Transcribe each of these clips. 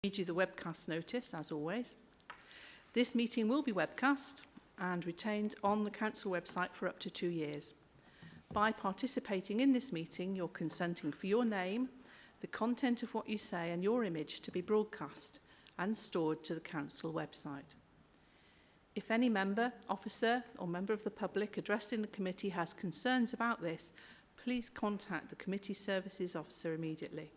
read you the webcast notice, as always. This meeting will be webcast and retained on the Council website for up to 2 years. By participating in this meeting, you're consenting for your name, the content of what you say and your image to be broadcast and stored to the Council website. If any member, officer or member of the public addressing the committee has concerns about this, please contact the committee services officer immediately.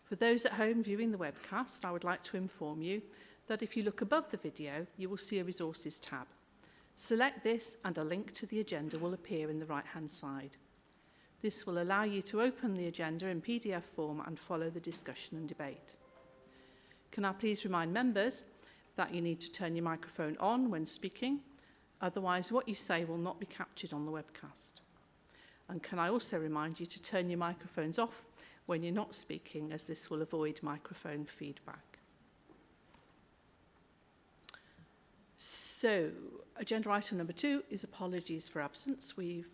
For those at home viewing the webcast, I would like to inform you that if you look above the video, you will see a resources tab. Select this and a link to the agenda will appear in the right-hand side. This will allow you to open the agenda in PDF form and follow the discussion and debate. Can I please remind members that you need to turn your microphone on when speaking, otherwise what you say will not be captured on the webcast. And can I also remind you to turn your microphones off when you're not speaking, as this will avoid microphone feedback. So, agenda item number 2 is apologies for absence. We've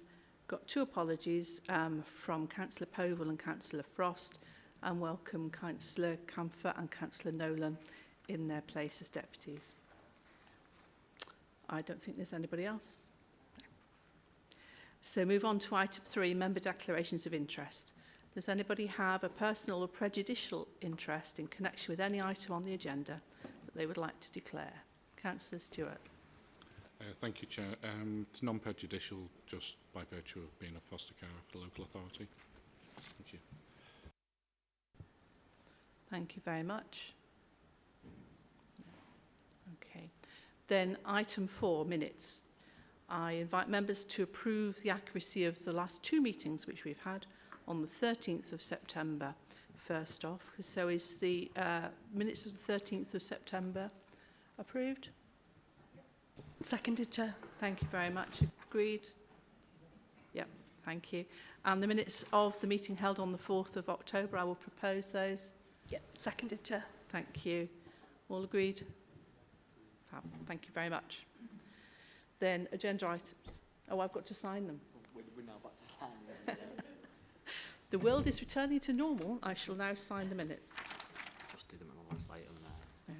got 2 apologies from Councillor Povell and Councillor Frost, and welcome Councillor Camphor and Councillor Nolan in their place as deputies. I don't think there's anybody else. No. So move on to item 3, member declarations of interest. Does anybody have a personal or prejudicial interest in connection with any item on the agenda that they would like to declare? Councillor Stewart. Thank you, Chair. It's non-prejudicial just by virtue of being a foster carer for the local authority. Thank you. Thank you very much. Okay. Then item 4, minutes. I invite members to approve the accuracy of the last 2 meetings which we've had on the 13th of September, first off. So is the minutes of the 13th of September approved? Seconded, Chair. Thank you very much. Agreed? Yep, thank you. And the minutes of the meeting held on the 4th of October, I will propose those. Yep, seconded, Chair. Thank you. All agreed? Thank you very much. Then agenda items. Oh, I've got to sign them. We're now about to sign them. The world is returning to normal. I shall now sign the minutes. Just do them all as later now. Yeah.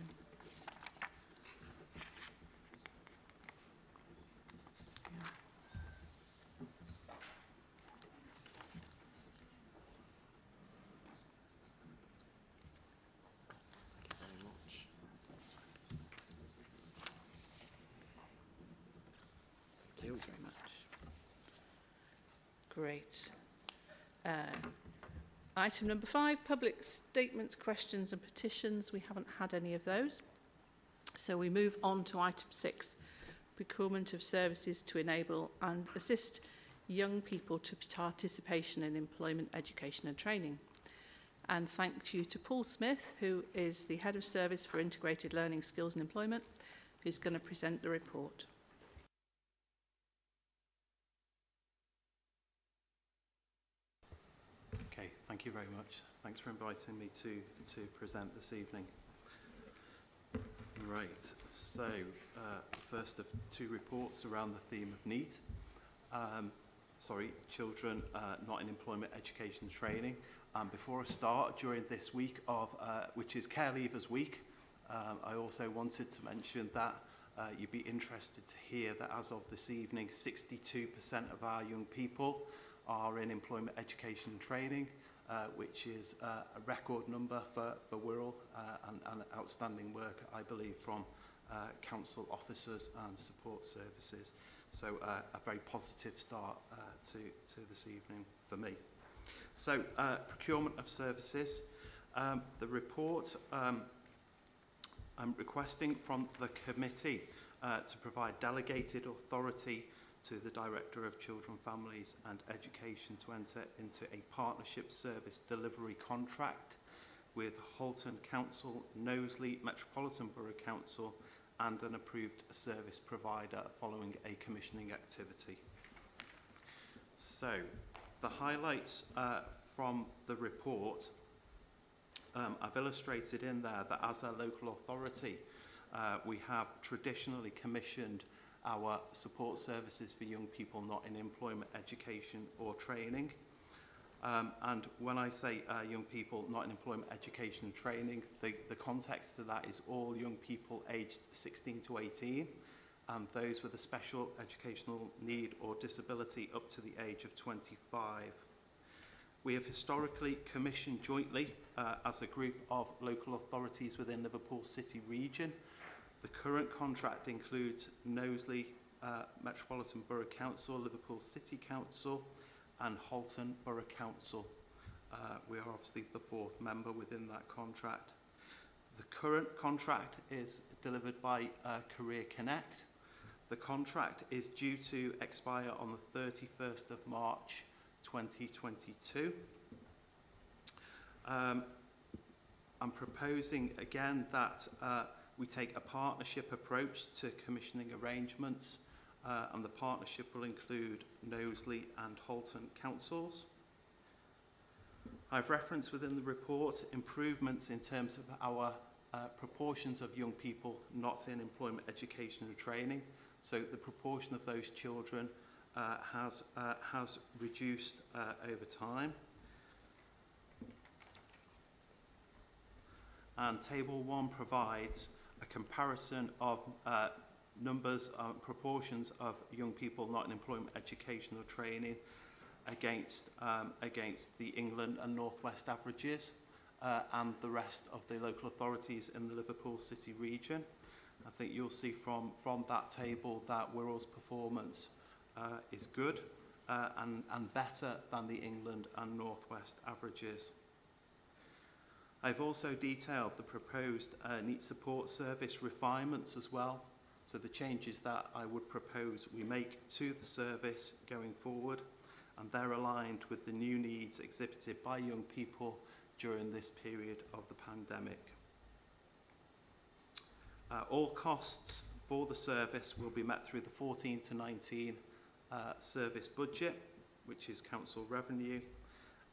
Thank you very much. Thanks very much. Great. Item number 5, public statements, questions and petitions. We haven't had any of those. So we move on to item 6, procurement of services to enable and assist young people to participation in employment, education and training. And thank you to Paul Smith, who is the Head of Service for Integrated Learning, Skills and Employment, who's going to present the report. Okay, thank you very much. Thanks for inviting me to present this evening. Right, so first of 2 reports around the theme of NEET. Children not in employment, education and training. Before I start, during this week of, which is Care Leavers Week, I also wanted to mention that you'd be interested to hear that as of this evening, 62% of our young people are in employment, education and training, which is a record number for Wirral and outstanding work, I believe, from council officers and support services. So a very positive start to this evening for me. So procurement of services. The report I'm requesting from the committee to provide delegated authority to the Director of Children, Families and Education to enter into a partnership service delivery contract with Halton Council, Knowsley Metropolitan Borough Council and an approved service provider following a commissioning activity. So, the highlights from the report, I've illustrated in there that as a local authority, we have traditionally commissioned our support services for young people not in employment, education or training. And when I say young people not in employment, education and training, the context to that is all young people aged 16 to 18 and those with a special educational need or disability up to the age of 25. We have historically commissioned jointly as a group of local authorities within Liverpool City region. The current contract includes Knowsley Metropolitan Borough Council, Liverpool City Council and Halton Borough Council. We are obviously the fourth member within that contract. The current contract is delivered by Career Connect. The contract is due to expire on the 31st of March 2022. I'm proposing again that we take a partnership approach to commissioning arrangements, and the partnership will include Knowsley and Halton councils. I've referenced within the report improvements in terms of our proportions of young people not in employment, education and training. So the proportion of those children has reduced over time. And Table 1 provides a comparison of numbers, proportions of young people not in employment, education or training against the England and North West averages and the rest of the local authorities in the Liverpool City region. I think you'll see from that table that Wirral's performance is good and better than the England and North West averages. I've also detailed the proposed NEET support service refinements as well. So the changes that I would propose we make to the service going forward, and they're aligned with the new needs exhibited by young people during this period of the pandemic. All costs for the service will be met through the 14 to 19 service budget, which is council revenue.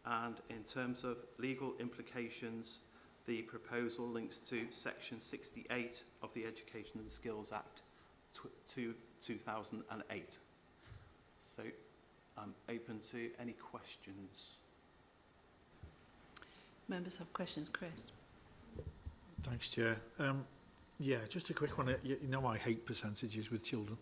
And in terms of legal implications, the proposal links to Section 68 of the Education and Skills Act to 2008. So I'm open to any questions. Members have questions. Chris. Thanks, Chair. Yeah, just a quick one. You know I hate percentages with children.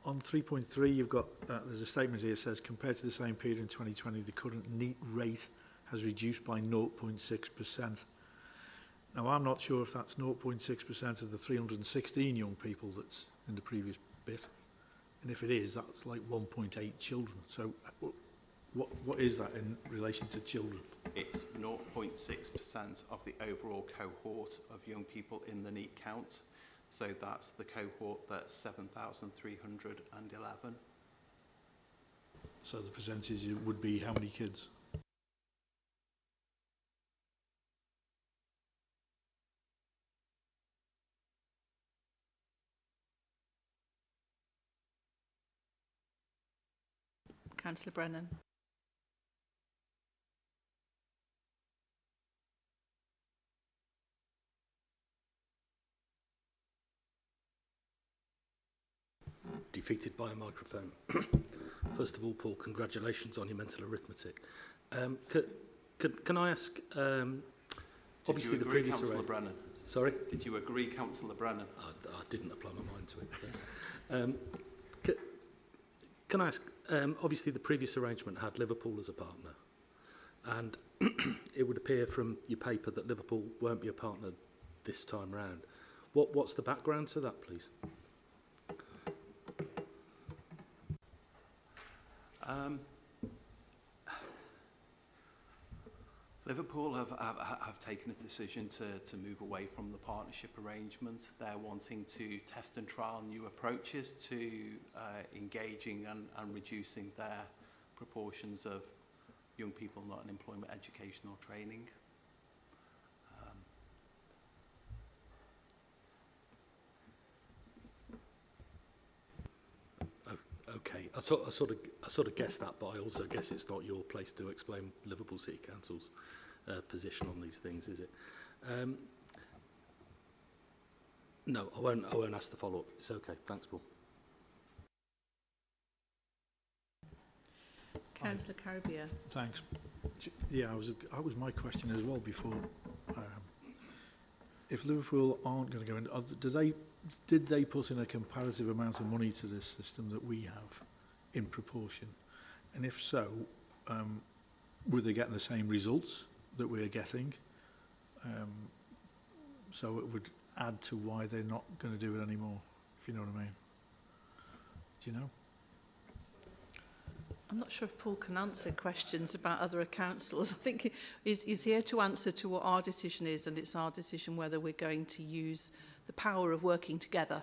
On 3.3, you've got, there's a statement here that says, compared to the same period in 2020, the current NEET rate has reduced by 0.6%. Now, I'm not sure if that's 0.6% of the 316 young people that's in the previous bit. And if it is, that's like 1.8 children. So what is that in relation to children? It's 0.6% of the overall cohort of young people in the NEET count. So that's the cohort that's 7,311. So the percentage would be how many kids? Councillor Brennan. Defeated by a microphone. First of all, Paul, congratulations on your mental arithmetic. Can I ask, obviously the previous Councillor Brennan? Sorry? Did you agree, Councillor Brennan? I didn't apply my mind to it. So. Can I ask, obviously the previous arrangement had Liverpool as a partner, and it would appear from your paper that Liverpool won't be a partner this time round. What's the background to that, please? Liverpool have taken a decision to move away from the partnership arrangement. They're wanting to test and trial new approaches to engaging and reducing their proportions of young people not in employment, education or training. Okay, I sort of guessed that, but I also guess it's not your place to explain Liverpool City Council's position on these things, is it? No, I won't ask the follow-up. It's okay. Thanks, Paul. Councillor Caribbean. Thanks. Yeah, that was my question as well before. If Liverpool aren't going to go in, did they put in a comparative amount of money to this system that we have in proportion? And if so, were they getting the same results that we're getting? So it would add to why they're not going to do it anymore, if you know what I mean. Do you know? I'm not sure if Paul can answer questions about other councils. I think he's here to answer to what our decision is, and it's our decision whether we're going to use the power of working together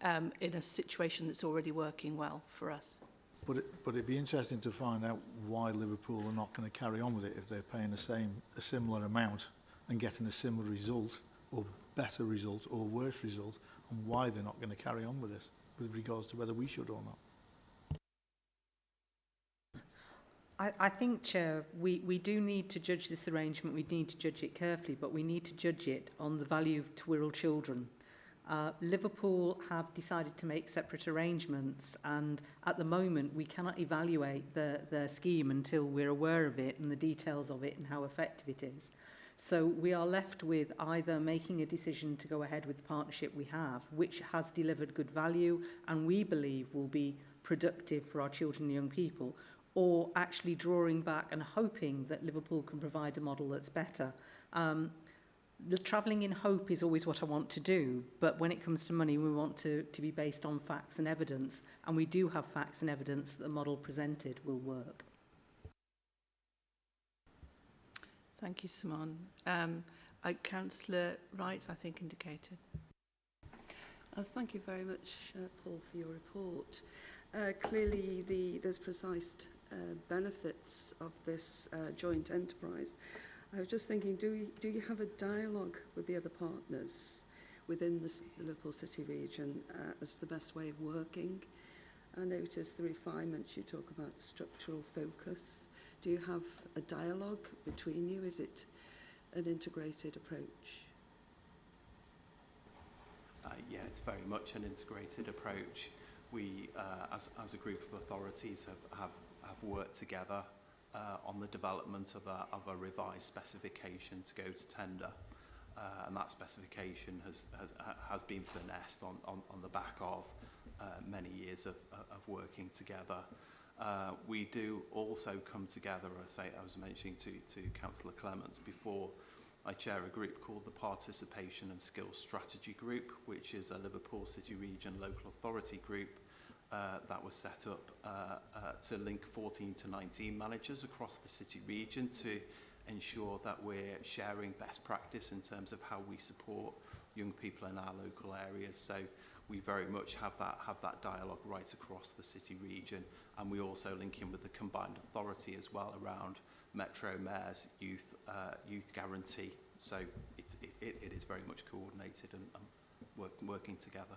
in a situation that's already working well for us. But it'd be interesting to find out why Liverpool are not going to carry on with it if they're paying a similar amount and getting a similar result, or better result, or worse result, and why they're not going to carry on with this with regards to whether we should or not. I think, Chair, we do need to judge this arrangement. We need to judge it carefully, but we need to judge it on the value to Wirral children. Liverpool have decided to make separate arrangements, and at the moment we cannot evaluate the scheme until we're aware of it and the details of it and how effective it is. So we are left with either making a decision to go ahead with the partnership we have, which has delivered good value and we believe will be productive for our children and young people, or actually drawing back and hoping that Liverpool can provide a model that's better. The travelling in hope is always what I want to do, but when it comes to money, we want to be based on facts and evidence, and we do have facts and evidence that the model presented will work. Thank you, Simon. Councillor Wright, I think, indicated. Thank you very much, Paul, for your report. Clearly, there's precise benefits of this joint enterprise. I was just thinking, do you have a dialogue with the other partners within the Liverpool City region as the best way of working? I noticed the refinements you talk about, structural focus. Do you have a dialogue between you? Is it an integrated approach? Yeah, it's very much an integrated approach. We, as a group of authorities, have worked together on the development of a revised specification to go to tender, and that specification has been finessed on the back of many years of working together. We do also come together, I was mentioning to Councillor Clements before, I chair a group called the Participation and Skills Strategy Group, which is a Liverpool City Region local authority group that was set up to link 14 to 19 managers across the city region to ensure that we're sharing best practice in terms of how we support young people in our local areas. So we very much have that dialogue right across the city region, and we also link in with the combined authority as well around Metro Mayor's youth guarantee. So it is very much coordinated and working together.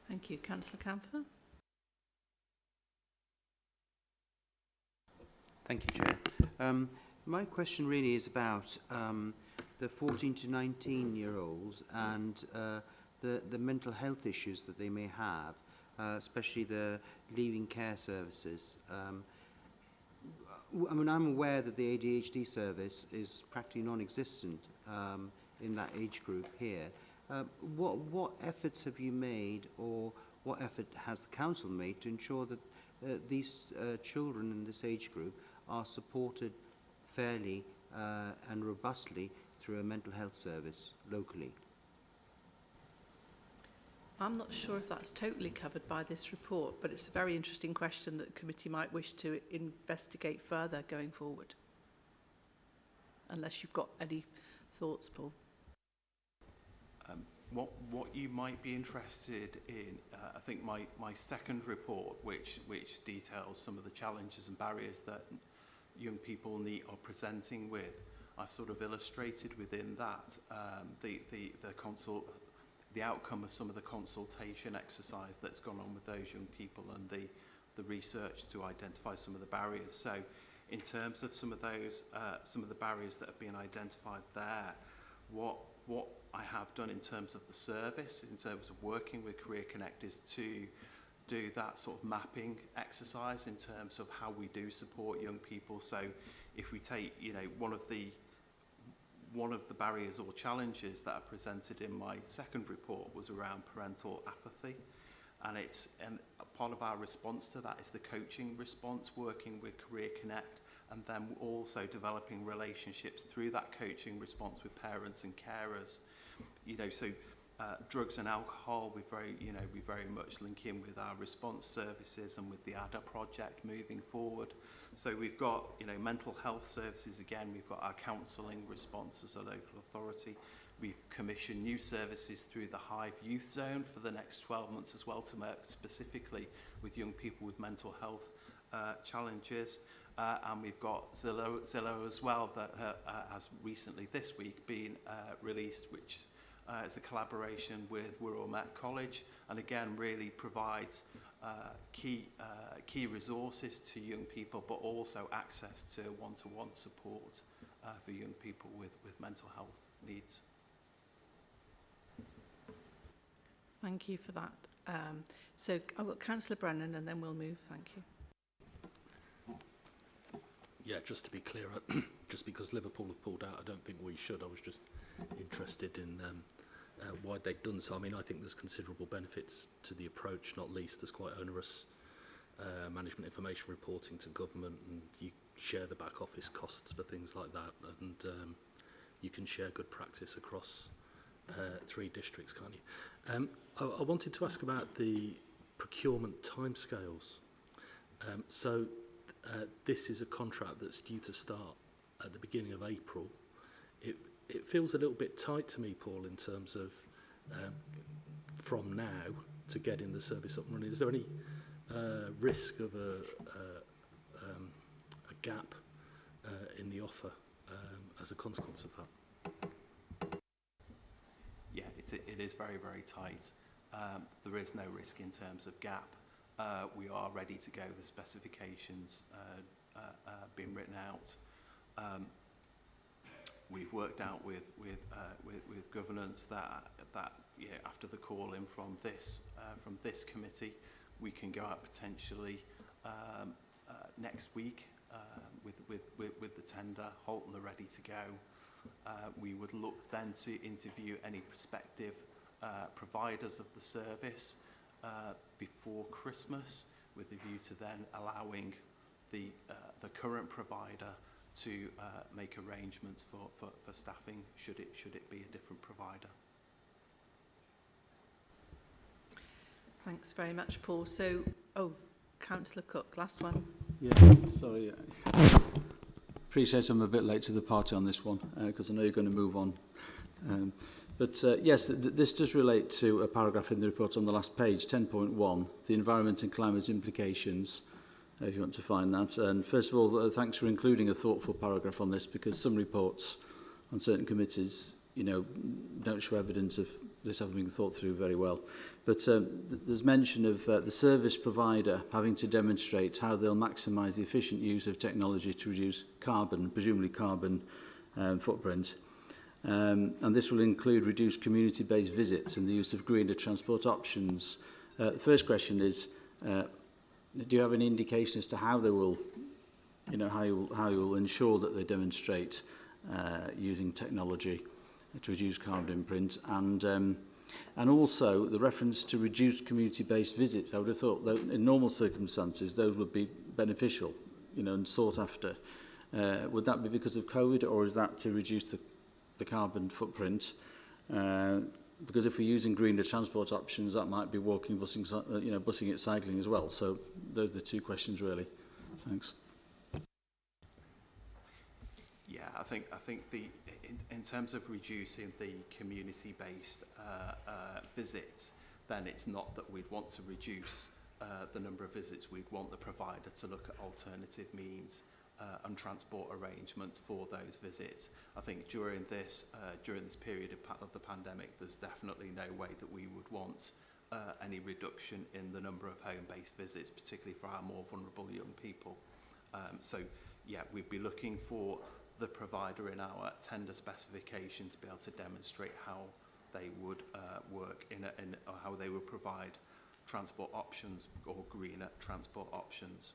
Thank you. Councillor Camphor. Thank you, Chair. My question really is about the 14 to 19-year-olds and the mental health issues that they may have, especially the leaving care services. I mean, I'm aware that the ADHD service is practically non-existent in that age group here. What efforts have you made, or what effort has the council made to ensure that these children in this age group are supported fairly and robustly through a mental health service locally? I'm not sure if that's totally covered by this report, but it's a very interesting question that the committee might wish to investigate further going forward. Unless you've got any thoughts, Paul. What you might be interested in, I think my second report, which details some of the challenges and barriers that young people are presenting with, I've sort of illustrated within that the outcome of some of the consultation exercise that's gone on with those young people and the research to identify some of the barriers. So in terms of some of the barriers that have been identified there, what I have done in terms of the service, in terms of working with career connectors to do that sort of mapping exercise in terms of how we do support young people. So if we take, you know, one of the barriers or challenges that are presented in my second report was around parental apathy, and part of our response to that is the coaching response, working with Career Connect, and then also developing relationships through that coaching response with parents and carers. You know, so drugs and alcohol, we very much link in with our response services and with the ADA project moving forward. So we've got, you know, mental health services again, we've got our counselling response as a local authority. We've commissioned new services through the Hive Youth Zone for the next 12 months as well, to work specifically with young people with mental health challenges. And we've got Zillow as well, that has recently this week been released, which is a collaboration with Wirral College, and again really provides key resources to young people, but also access to one-to-one support for young people with mental health needs. Thank you for that. So I've got Councillor Brennan, and then we'll move. Thank you. Yeah, just to be clear, just because Liverpool have pulled out, I don't think we should. I was just interested in why they'd done so. I mean, I think there's considerable benefits to the approach, not least there's quite onerous management information reporting to government, and you share the back office costs for things like that, and you can share good practice across 3 districts, can't you? I wanted to ask about the procurement timescales. So this is a contract that's due to start at the beginning of April. It feels a little bit tight to me, Paul, in terms of from now to getting the service up and running. Is there any risk of a gap in the offer as a consequence of that? Yeah, it is very, very tight. There is no risk in terms of gap. We are ready to go. The specifications been written out. We've worked out with governance that yeah, after the call in from this committee, we can go out potentially next week with the tender. Holton are ready to go. We would look then to interview any prospective providers of the service before Christmas, with a view to then allowing the current provider to make arrangements for staffing should it be a different provider. Thanks very much, Paul. So, Councillor Cook, last one. Yeah, sorry. Appreciate I'm a bit late to the party on this one, because I know you're going to move on. Yes, this does relate to a paragraph in the report on the last page, 10.1, the environment and climate implications, if you want to find that. And first of all, thanks for including a thoughtful paragraph on this, because some reports on certain committees, you know, don't show evidence of this having been thought through very well. But there's mention of the service provider having to demonstrate how they'll maximise the efficient use of technology to reduce carbon, presumably carbon footprint. And this will include reduced community-based visits and the use of greener transport options. The first question is, do you have any indication as to how they will, you know, how you will ensure that they demonstrate using technology to reduce carbon imprint, and also the reference to reduced community-based visits? I would have thought that in normal circumstances those would be beneficial, you know, and sought after. Would that be because of COVID, or is that to reduce the carbon footprint? Because if we're using greener transport options, that might be walking, busing, you know, busing it, cycling as well. So those are the 2 questions really. Thanks. Yeah, I think in terms of reducing the community-based visits, then it's not that we'd want to reduce the number of visits. We'd want the provider to look at alternative means and transport arrangements for those visits. I think during this period of the pandemic, there's definitely no way that we would want any reduction in the number of home-based visits, particularly for our more vulnerable young people. So yeah, we'd be looking for the provider in our tender specification to be able to demonstrate how they would work or how they would provide transport options or greener transport options.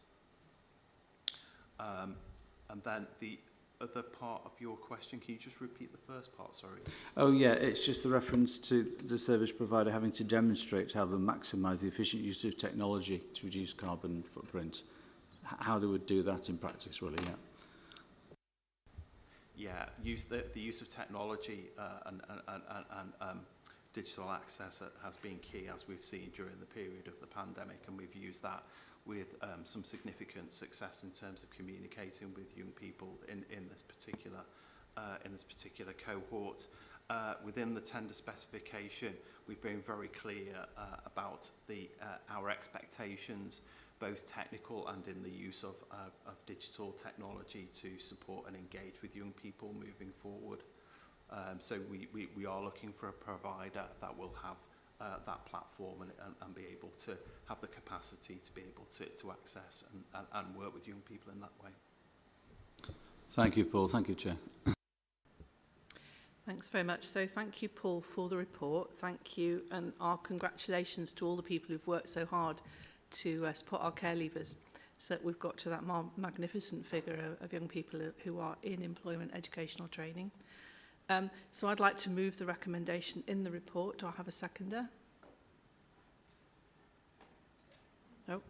And then the other part of your question, can you just repeat the first part, sorry? Oh yeah, it's just the reference to the service provider having to demonstrate how they maximise the efficient use of technology to reduce carbon footprint. How they would do that in practice, really, yeah. Yeah, the use of technology and digital access has been key, as we've seen during the period of the pandemic, and we've used that with some significant success in terms of communicating with young people in this particular cohort. Within the tender specification, we've been very clear about our expectations, both technical and in the use of digital technology to support and engage with young people moving forward. So we are looking for a provider that will have that platform and be able to have the capacity to be able to access and work with young people in that way. Thank you, Paul. Thank you, Chair. Thanks very much. So thank you, Paul, for the report. Thank you, and our congratulations to all the people who've worked so hard to support our care leavers, so that we've got to that magnificent figure of young people who are in employment educational training. So I'd like to move the recommendation in the report. Do I have a seconder? No.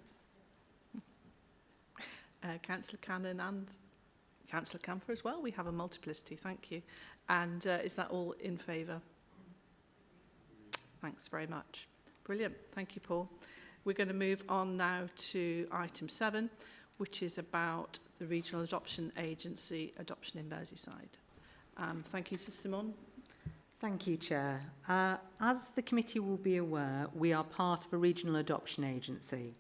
Councillor Cannon and Councillor Camphor as well. We have a multiplicity. Thank you. And is that all in favour? Thanks very much. Brilliant. Thank you, Paul. We're going to move on now to item 7, which is about the Regional Adoption Agency adoption in Merseyside. Thank you to Simone. Thank you, Chair. As the committee will be aware, we are part of a regional adoption agency.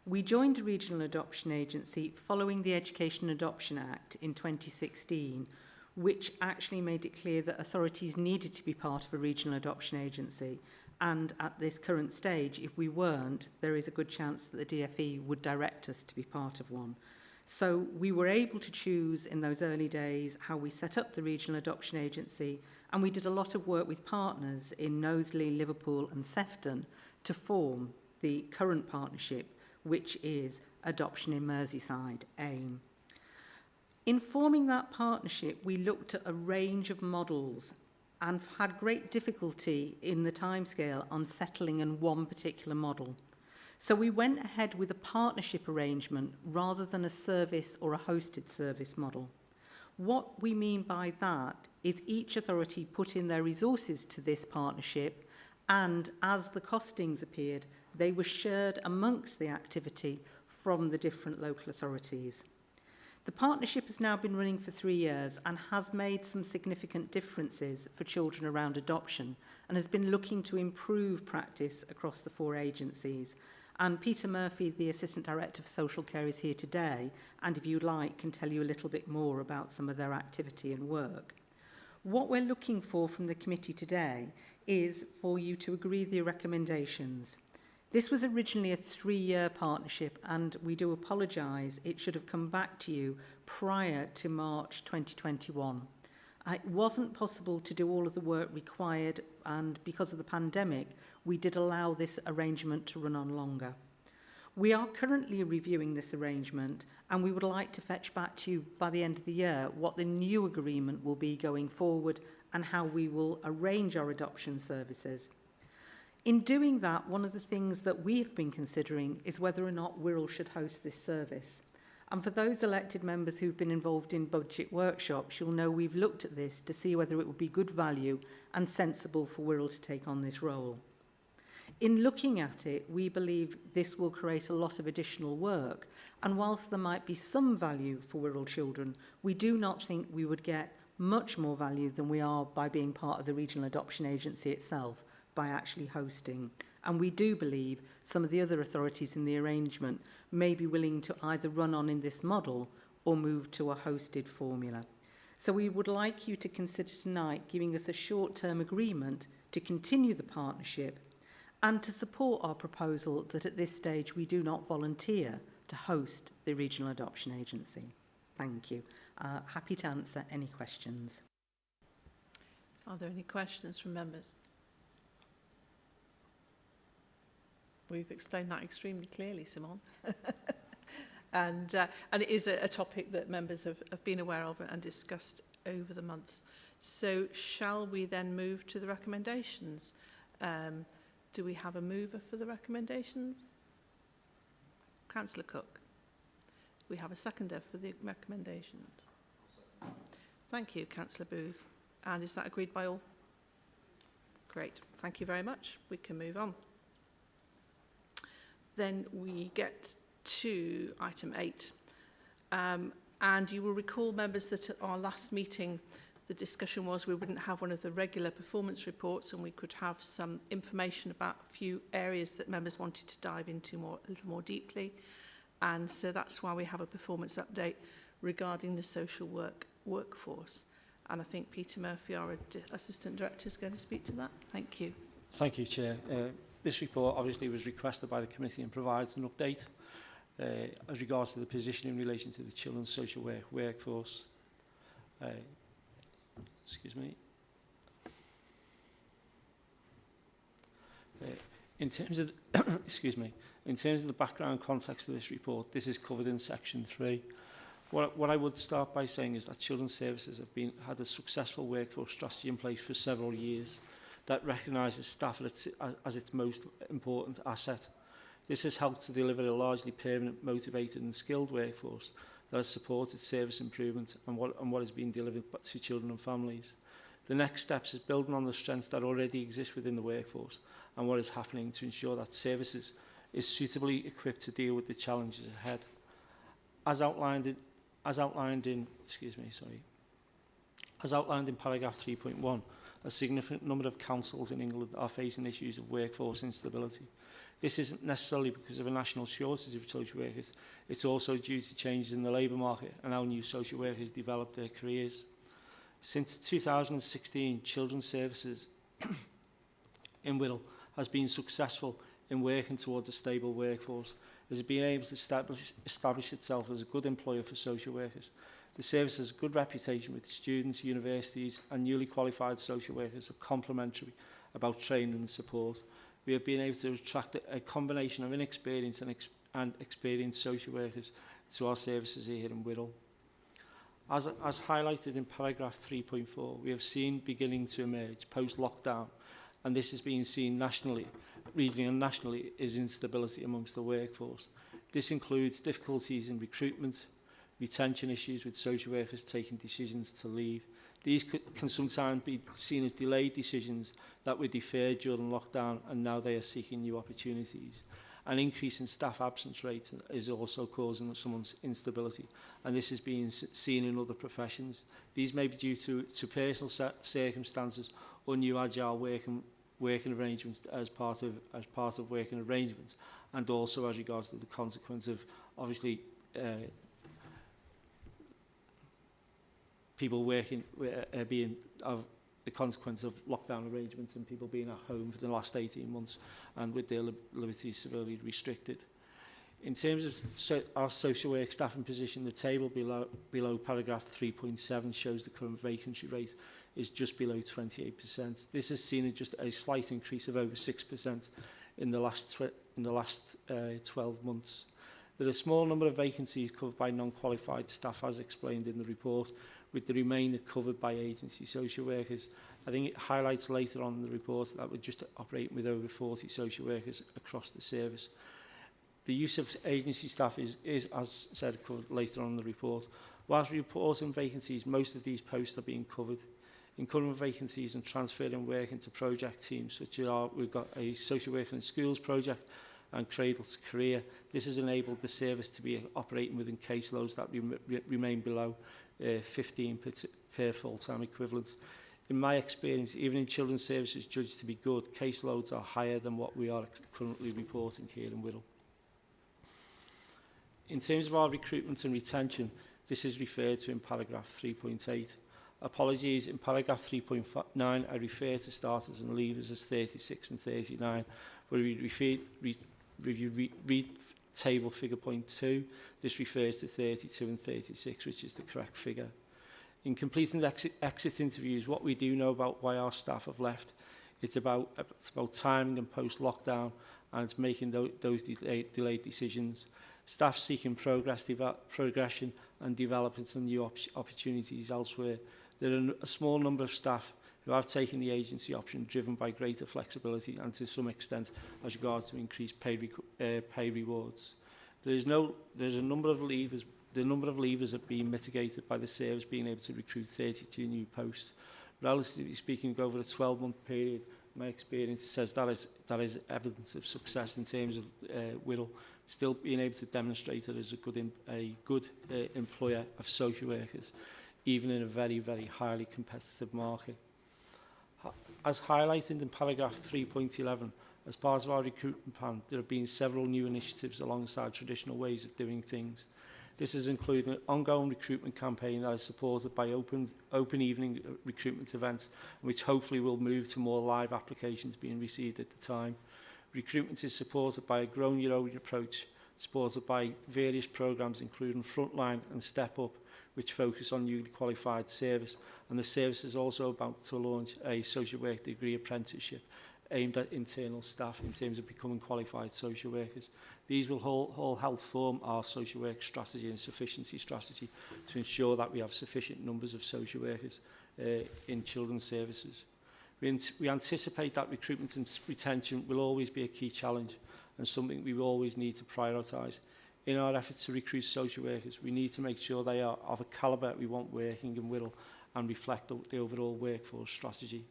We joined a regional adoption agency following the Education Adoption Act in 2016, which actually made it clear that authorities needed to be part of a regional adoption agency. And at this current stage, if we weren't, there is a good chance that the DfE would direct us to be part of one. So we were able to choose in those early days how we set up the Regional Adoption Agency, and we did a lot of work with partners in Knowsley, Liverpool and Sefton to form the current partnership, which is Adoption in Merseyside, AIM. In forming that partnership, we looked at a range of models and had great difficulty in the timescale on settling on one particular model. So we went ahead with a partnership arrangement rather than a service or a hosted service model. What we mean by that is each authority put in their resources to this partnership, and as the costings appeared, they were shared amongst the activity from the different local authorities. The partnership has now been running for 3 years and has made some significant differences for children around adoption, and has been looking to improve practice across the 4 agencies. And Peter Murphy, the Assistant Director for Social Care, is here today, and if you like, can tell you a little bit more about some of their activity and work. What we're looking for from the committee today is for you to agree the recommendations. This was originally a 3-year partnership, and we do apologise, it should have come back to you prior to March 2021. It wasn't possible to do all of the work required, and because of the pandemic, we did allow this arrangement to run on longer. We are currently reviewing this arrangement, and we would like to fetch back to you by the end of the year what the new agreement will be going forward and how we will arrange our adoption services. In doing that, one of the things that we've been considering is whether or not Wirral should host this service. And for those elected members who've been involved in budget workshops, you'll know we've looked at this to see whether it would be good value and sensible for Wirral to take on this role. In looking at it, we believe this will create a lot of additional work, and whilst there might be some value for Wirral children, we do not think we would get much more value than we are by being part of the Regional Adoption Agency itself, by actually hosting. And we do believe some of the other authorities in the arrangement may be willing to either run on in this model or move to a hosted formula. So we would like you to consider tonight giving us a short-term agreement to continue the partnership and to support our proposal that at this stage we do not volunteer to host the Regional Adoption Agency. Thank you. Happy to answer any questions. Are there any questions from members? We've explained that extremely clearly, Simon. And it is a topic that members have been aware of and discussed over the months. So shall we then move to the recommendations? Do we have a mover for the recommendations? Councillor Cook. We have a seconder for the recommendations. Thank you, Councillor Booth. And is that agreed by all? Great. Thank you very much. We can move on. Then we get to item 8. And you will recall, members, that at our last meeting, the discussion was we wouldn't have one of the regular performance reports and we could have some information about a few areas that members wanted to dive into a little more deeply. And so that's why we have a performance update regarding the social workforce. And I think Peter Murphy, our Assistant Director, is going to speak to that. Thank you. Thank you, Chair. This report obviously was requested by the committee and provides an update as regards to the position in relation to the children's social workforce. Excuse me. In terms of excuse me, in terms of the background context of this report, this is covered in section 3. What I would start by saying is that Children's Services have had a successful workforce strategy in place for several years that recognises staff as its most important asset. This has helped to deliver a largely permanent, motivated and skilled workforce that has supported service improvement and what has been delivered to children and families. The next steps is building on the strengths that already exist within the workforce and what is happening to ensure that services is suitably equipped to deal with the challenges ahead. As outlined in paragraph 3.1, a significant number of councils in England are facing issues of workforce instability. This isn't necessarily because of a national shortage of social workers, it's also due to changes in the labour market and how new social workers develop their careers. Since 2016, Children's Services in Wirral has been successful in working towards a stable workforce. It has been able to establish itself as a good employer for social workers. The service has a good reputation with students, universities and newly qualified social workers are complimentary about training and support. We have been able to attract a combination of inexperienced and experienced social workers to our services here in Wirral. As highlighted in paragraph 3.4, we have seen beginning to emerge post-lockdown, and this has been seen nationally, regionally and nationally, is instability amongst the workforce. This includes difficulties in recruitment, retention issues with social workers taking decisions to leave. These can sometimes be seen as delayed decisions that were deferred during lockdown and now they are seeking new opportunities. An increase in staff absence rates is also causing some instability, and this is being seen in other professions. These may be due to personal circumstances or new agile working arrangements as part of working arrangements, and also as regards to the consequence of obviously people working being of the consequence of lockdown arrangements and people being at home for the last 18 months and with their liberties severely restricted. In terms of our social work staffing position, the table below paragraph 3.7 shows the current vacancy rate is just below 28%. This has seen just a slight increase of over 6% in the last 12 months. There are a small number of vacancies covered by non-qualified staff, as explained in the report, with the remainder covered by agency social workers. I think it highlights later on in the report that we're just operating with over 40 social workers across the service. The use of agency staff is as said, covered later on in the report. Whilst reporting vacancies, most of these posts are being covered. In current vacancies and transferring work into project teams, such as we've got a social worker in schools project and Cradle to Career. This has enabled the service to be operating within caseloads that remain below 15 per full-time equivalent. In my experience, even in children's services judged to be good, caseloads are higher than what we are currently reporting here in Wirral. In terms of our recruitment and retention, this is referred to in paragraph 3.8. Apologies, in paragraph 3.9, I refer to starters and leavers as 36 and 39, where we read table figure point 2. This refers to 32 and 36, which is the correct figure. In completing the exit interviews, what we do know about why our staff have left, it's about timing and post-lockdown and it's making those delayed decisions. Staff seeking progression and developing some new opportunities elsewhere. There are a small number of staff who have taken the agency option driven by greater flexibility and to some extent as regards to increased pay rewards. There's a number of levers. The number of levers have been mitigated by the service being able to recruit 32 new posts. Relatively speaking, over a 12-month period, my experience says that is evidence of success in terms of Wirral still being able to demonstrate it as a good employer of social workers, even in a very, very highly competitive market. As highlighted in paragraph 3.11, as part of our recruitment plan, there have been several new initiatives alongside traditional ways of doing things. This has included an ongoing recruitment campaign that is supported by open evening recruitment events, which hopefully will move to more live applications being received at the time. Recruitment is supported by a grown year old approach, supported by various programmes including Frontline and Step Up, which focus on newly qualified service. And the service is also about to launch a social work degree apprenticeship aimed at internal staff in terms of becoming qualified social workers. These will all help form our social work strategy and sufficiency strategy to ensure that we have sufficient numbers of social workers in children's services. We anticipate that recruitment and retention will always be a key challenge and something we will always need to prioritise. In our efforts to recruit social workers, we need to make sure they are of a calibre we want working in Wirral and reflect the overall workforce strategy.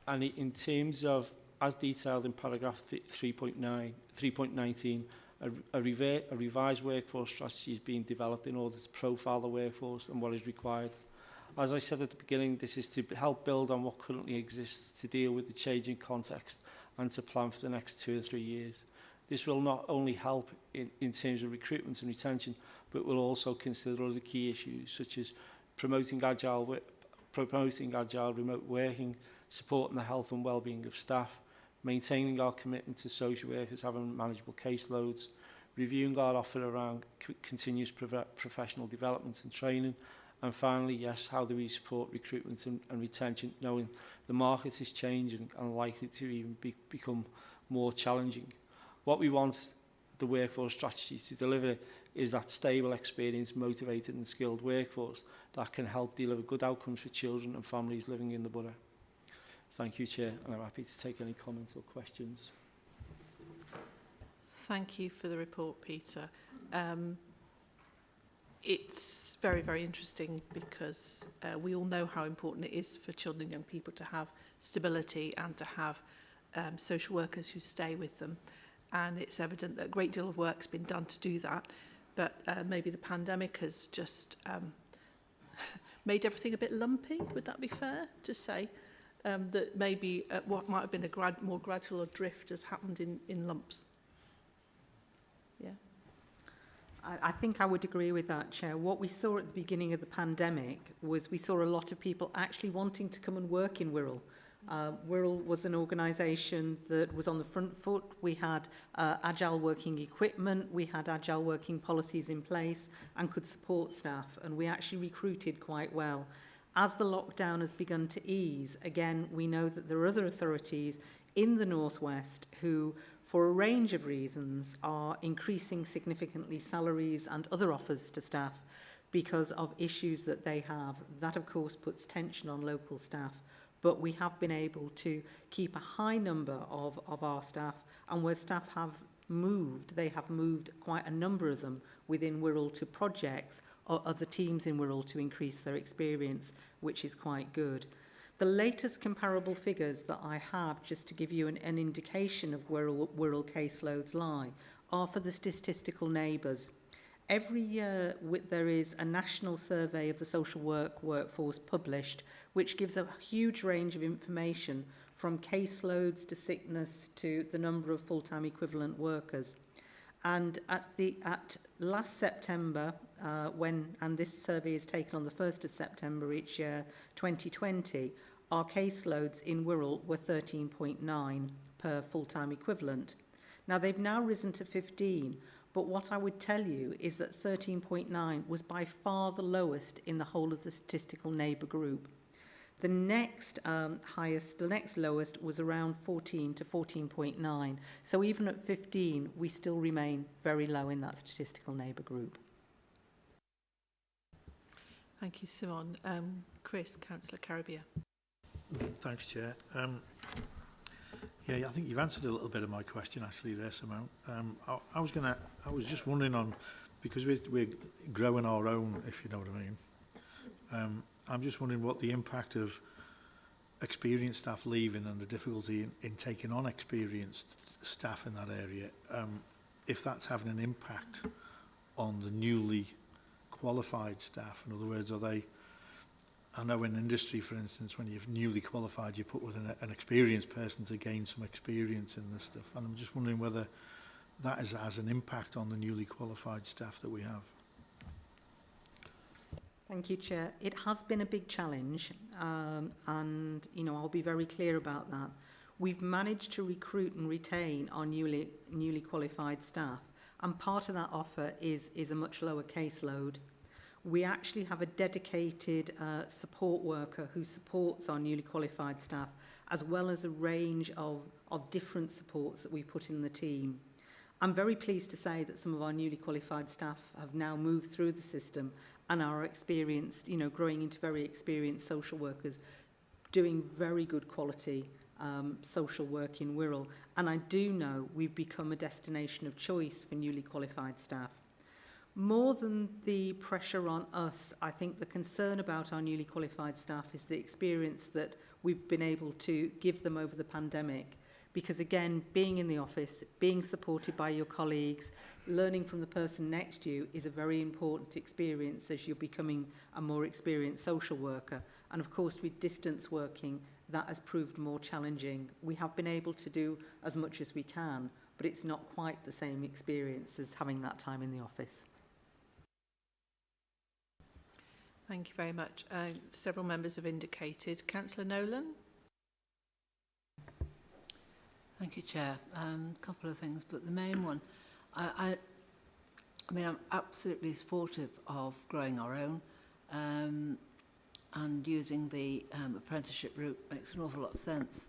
And in terms of, as detailed in paragraph 3.19, a revised workforce strategy is being developed in order to profile the workforce and what is required. As I said at the beginning, this is to help build on what currently exists to deal with the changing context and to plan for the next 2 or 3 years. This will not only help in terms of recruitment and retention, but will also consider other key issues such as promoting agile remote working, supporting the health and well-being of staff, maintaining our commitment to social workers having manageable caseloads, reviewing our offer around continuous professional development and training, and finally, yes, how do we support recruitment and retention, knowing the market is changing and likely to even become more challenging. What we want the workforce strategy to deliver is that stable, experienced, motivated and skilled workforce that can help deliver good outcomes for children and families living in the borough. Thank you, Chair, and I'm happy to take any comments or questions. Thank you for the report, Peter. It's very, very interesting because we all know how important it is for children and young people to have stability and to have social workers who stay with them. And it's evident that a great deal of work's been done to do that, but maybe the pandemic has just made everything a bit lumpy. Would that be fair to say? That maybe what might have been a more gradual drift has happened in lumps. Yeah. I think I would agree with that, Chair. What we saw at the beginning of the pandemic was we saw a lot of people actually wanting to come and work in Wirral. Wirral was an organisation that was on the front foot. We had agile working equipment, we had agile working policies in place and could support staff, and we actually recruited quite well. As the lockdown has begun to ease, again, we know that there are other authorities in the North West who, for a range of reasons, are increasing significantly salaries and other offers to staff because of issues that they have. That, of course, puts tension on local staff. But we have been able to keep a high number of our staff, and where staff have moved, they have moved quite a number of them within Wirral to projects or other teams in Wirral to increase their experience, which is quite good. The latest comparable figures that I have, just to give you an indication of where Wirral caseloads lie, are for the statistical neighbours. Every year there is a national survey of the social work workforce published, which gives a huge range of information from caseloads to sickness to the number of full-time equivalent workers. And at last September, and this survey is taken on the 1st of September each year, 2020, our caseloads in Wirral were 13.9 per full-time equivalent. Now, they've now risen to 15, but what I would tell you is that 13.9 was by far the lowest in the whole of the statistical neighbour group. The next the next lowest was around 14 to 14.9. So even at 15, we still remain very low in that statistical neighbour group. Thank you, Simon. Chris, Councillor Caribbean. Thanks, Chair. Yeah, I think you've answered a little bit of my question actually there, Simone. I was just wondering on, because we're growing our own, if you know what I mean. I'm just wondering what the impact of experienced staff leaving and the difficulty in taking on experienced staff in that area, if that's having an impact on the newly qualified staff. In other words, are they, I know in industry, for instance, when you're newly qualified, you put with an experienced person to gain some experience in this stuff. And I'm just wondering whether that has an impact on the newly qualified staff that we have. Thank you, Chair. It has been a big challenge, and I'll be very clear about that. We've managed to recruit and retain our newly qualified staff, and part of that offer is a much lower caseload. We actually have a dedicated support worker who supports our newly qualified staff, as well as a range of different supports that we put in the team. I'm very pleased to say that some of our newly qualified staff have now moved through the system and are experienced, growing into very experienced social workers, doing very good quality social work in Wirral. And I do know we've become a destination of choice for newly qualified staff. More than the pressure on us, I think the concern about our newly qualified staff is the experience that we've been able to give them over the pandemic. Because again, being in the office, being supported by your colleagues, learning from the person next to you is a very important experience as you're becoming a more experienced social worker. And of course, with distance working, that has proved more challenging. We have been able to do as much as we can, but it's not quite the same experience as having that time in the office. Thank you very much. Several members have indicated. Councillor Nolan? Thank you, Chair. A couple of things, but the main one, I mean, I'm absolutely supportive of growing our own, and using the apprenticeship route makes an awful lot of sense.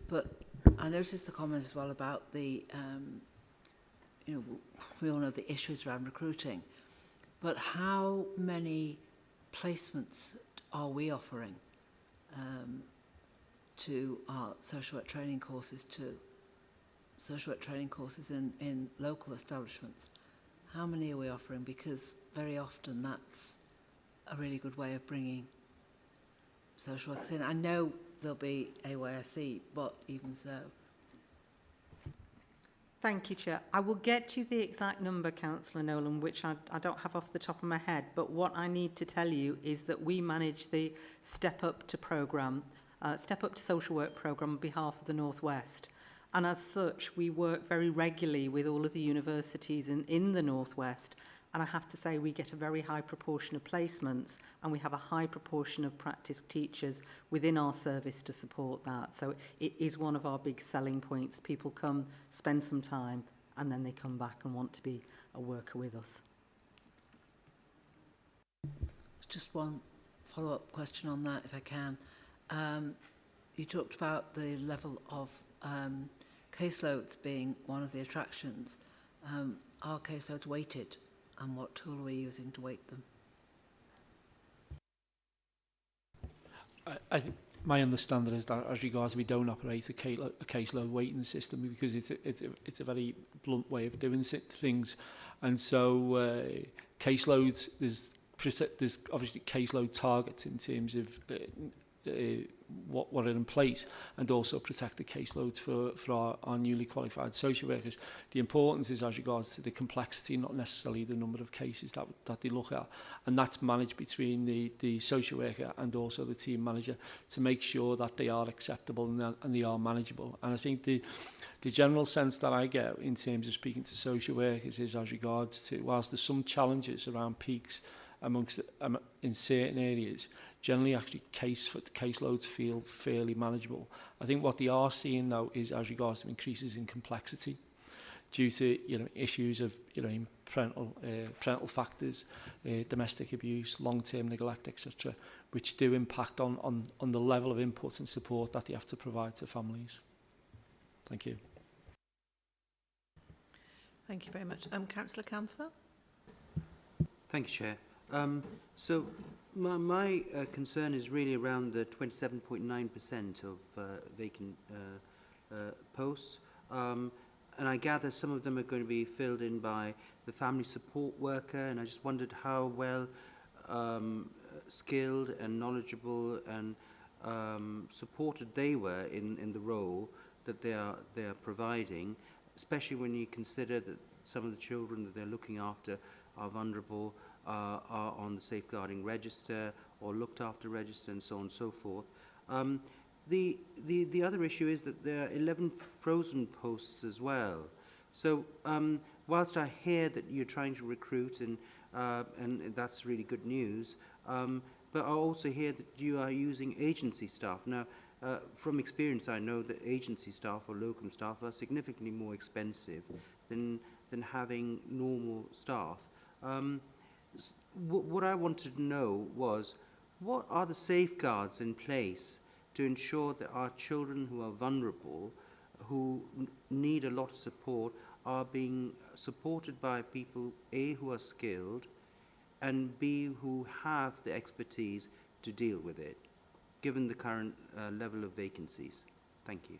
But I noticed the comment as well about the, we all know the issues around recruiting, but how many placements are we offering to our social work training courses in local establishments? How many are we offering? Because very often that's a really good way of bringing social workers in. I know there'll be AYSE, but even so. Thank you, Chair. I will get you the exact number, Councillor Nolan, which I don't have off the top of my head, but what I need to tell you is that we manage the Step Up to Social Work programme on behalf of the North West. And as such, we work very regularly with all of the universities in the North West. And I have to say, we get a very high proportion of placements, and we have a high proportion of practice teachers within our service to support that. So it is one of our big selling points. People come, spend some time, and then they come back and want to be a worker with us. Just one follow-up question on that, if I can. You talked about the level of caseloads being one of the attractions. Are caseloads weighted, and what tool are we using to weight them? I think my understanding is that as regards we don't operate a caseload weighting system, because it's a very blunt way of doing things, and so caseloads, there's obviously caseload targets in terms of what are in place, and also protect the caseloads for our newly qualified social workers. The importance is as regards to the complexity, not necessarily the number of cases that they look at, and that's managed between the social worker and also the team manager to make sure that they are acceptable and they are manageable. And I think the general sense that I get in terms of speaking to social workers is as regards to, whilst there's some challenges around peaks amongst in certain areas, generally actually caseloads feel fairly manageable. I think what they are seeing though is as regards to increases in complexity. due to issues of parental factors, domestic abuse, long-term neglect, etc., which do impact on the level of input and support that you have to provide to families. Thank you. Thank you very much. Councillor Camphor. Thank you, Chair. So my concern is really around the 27.9% of vacant posts. And I gather some of them are going to be filled in by the family support worker, and I just wondered how well skilled and knowledgeable and supported they were in the role that they are providing, especially when you consider that some of the children that they're looking after are vulnerable, are on the safeguarding register or looked after register, and so on and so forth. The other issue is that there are 11 frozen posts as well. So whilst I hear that you're trying to recruit, and that's really good news, but I also hear that you are using agency staff. Now, from experience, I know that agency staff or locum staff are significantly more expensive than having normal staff. What I wanted to know was, what are the safeguards in place to ensure that our children who are vulnerable, who need a lot of support, are being supported by people, A, who are skilled, and B, who have the expertise to deal with it, given the current level of vacancies? Thank you.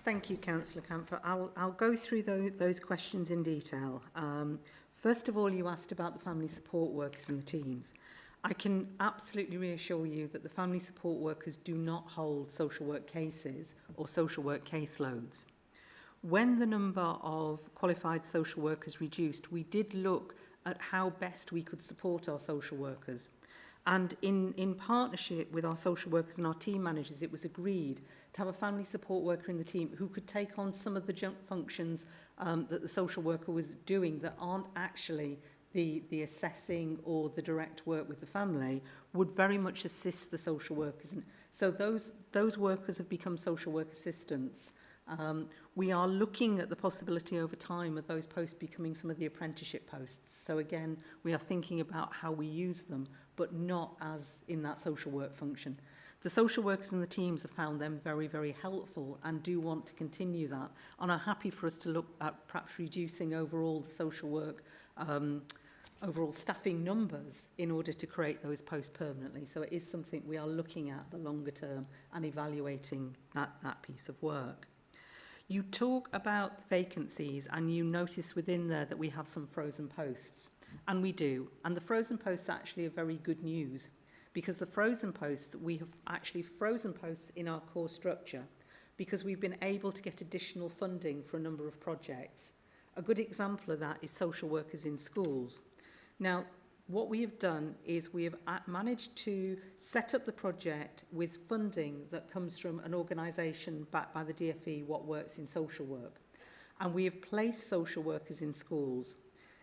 Thank you, Councillor Camphor. I'll go through those questions in detail. First of all, you asked about the family support workers and the teams. I can absolutely reassure you that the family support workers do not hold social work cases or social work caseloads. When the number of qualified social workers reduced, we did look at how best we could support our social workers. And in partnership with our social workers and our team managers, it was agreed to have a family support worker in the team who could take on some of the junk functions that the social worker was doing that aren't actually the assessing or the direct work with the family, would very much assist the social workers. And so those workers have become social work assistants. We are looking at the possibility over time of those posts becoming some of the apprenticeship posts. So again, we are thinking about how we use them, but not as in that social work function. The social workers and the teams have found them very, very helpful and do want to continue that, and are happy for us to look at perhaps reducing overall the social work overall staffing numbers in order to create those posts permanently. So it is something we are looking at the longer term and evaluating that piece of work. You talk about vacancies and you notice within there that we have some frozen posts, and we do. And the frozen posts actually are very good news, because the frozen posts, we have actually frozen posts in our core structure because we've been able to get additional funding for a number of projects. A good example of that is social workers in schools. Now, what we have done is we have managed to set up the project with funding that comes from an organisation backed by the DFE, What Works in Social Work. And we have placed social workers in schools.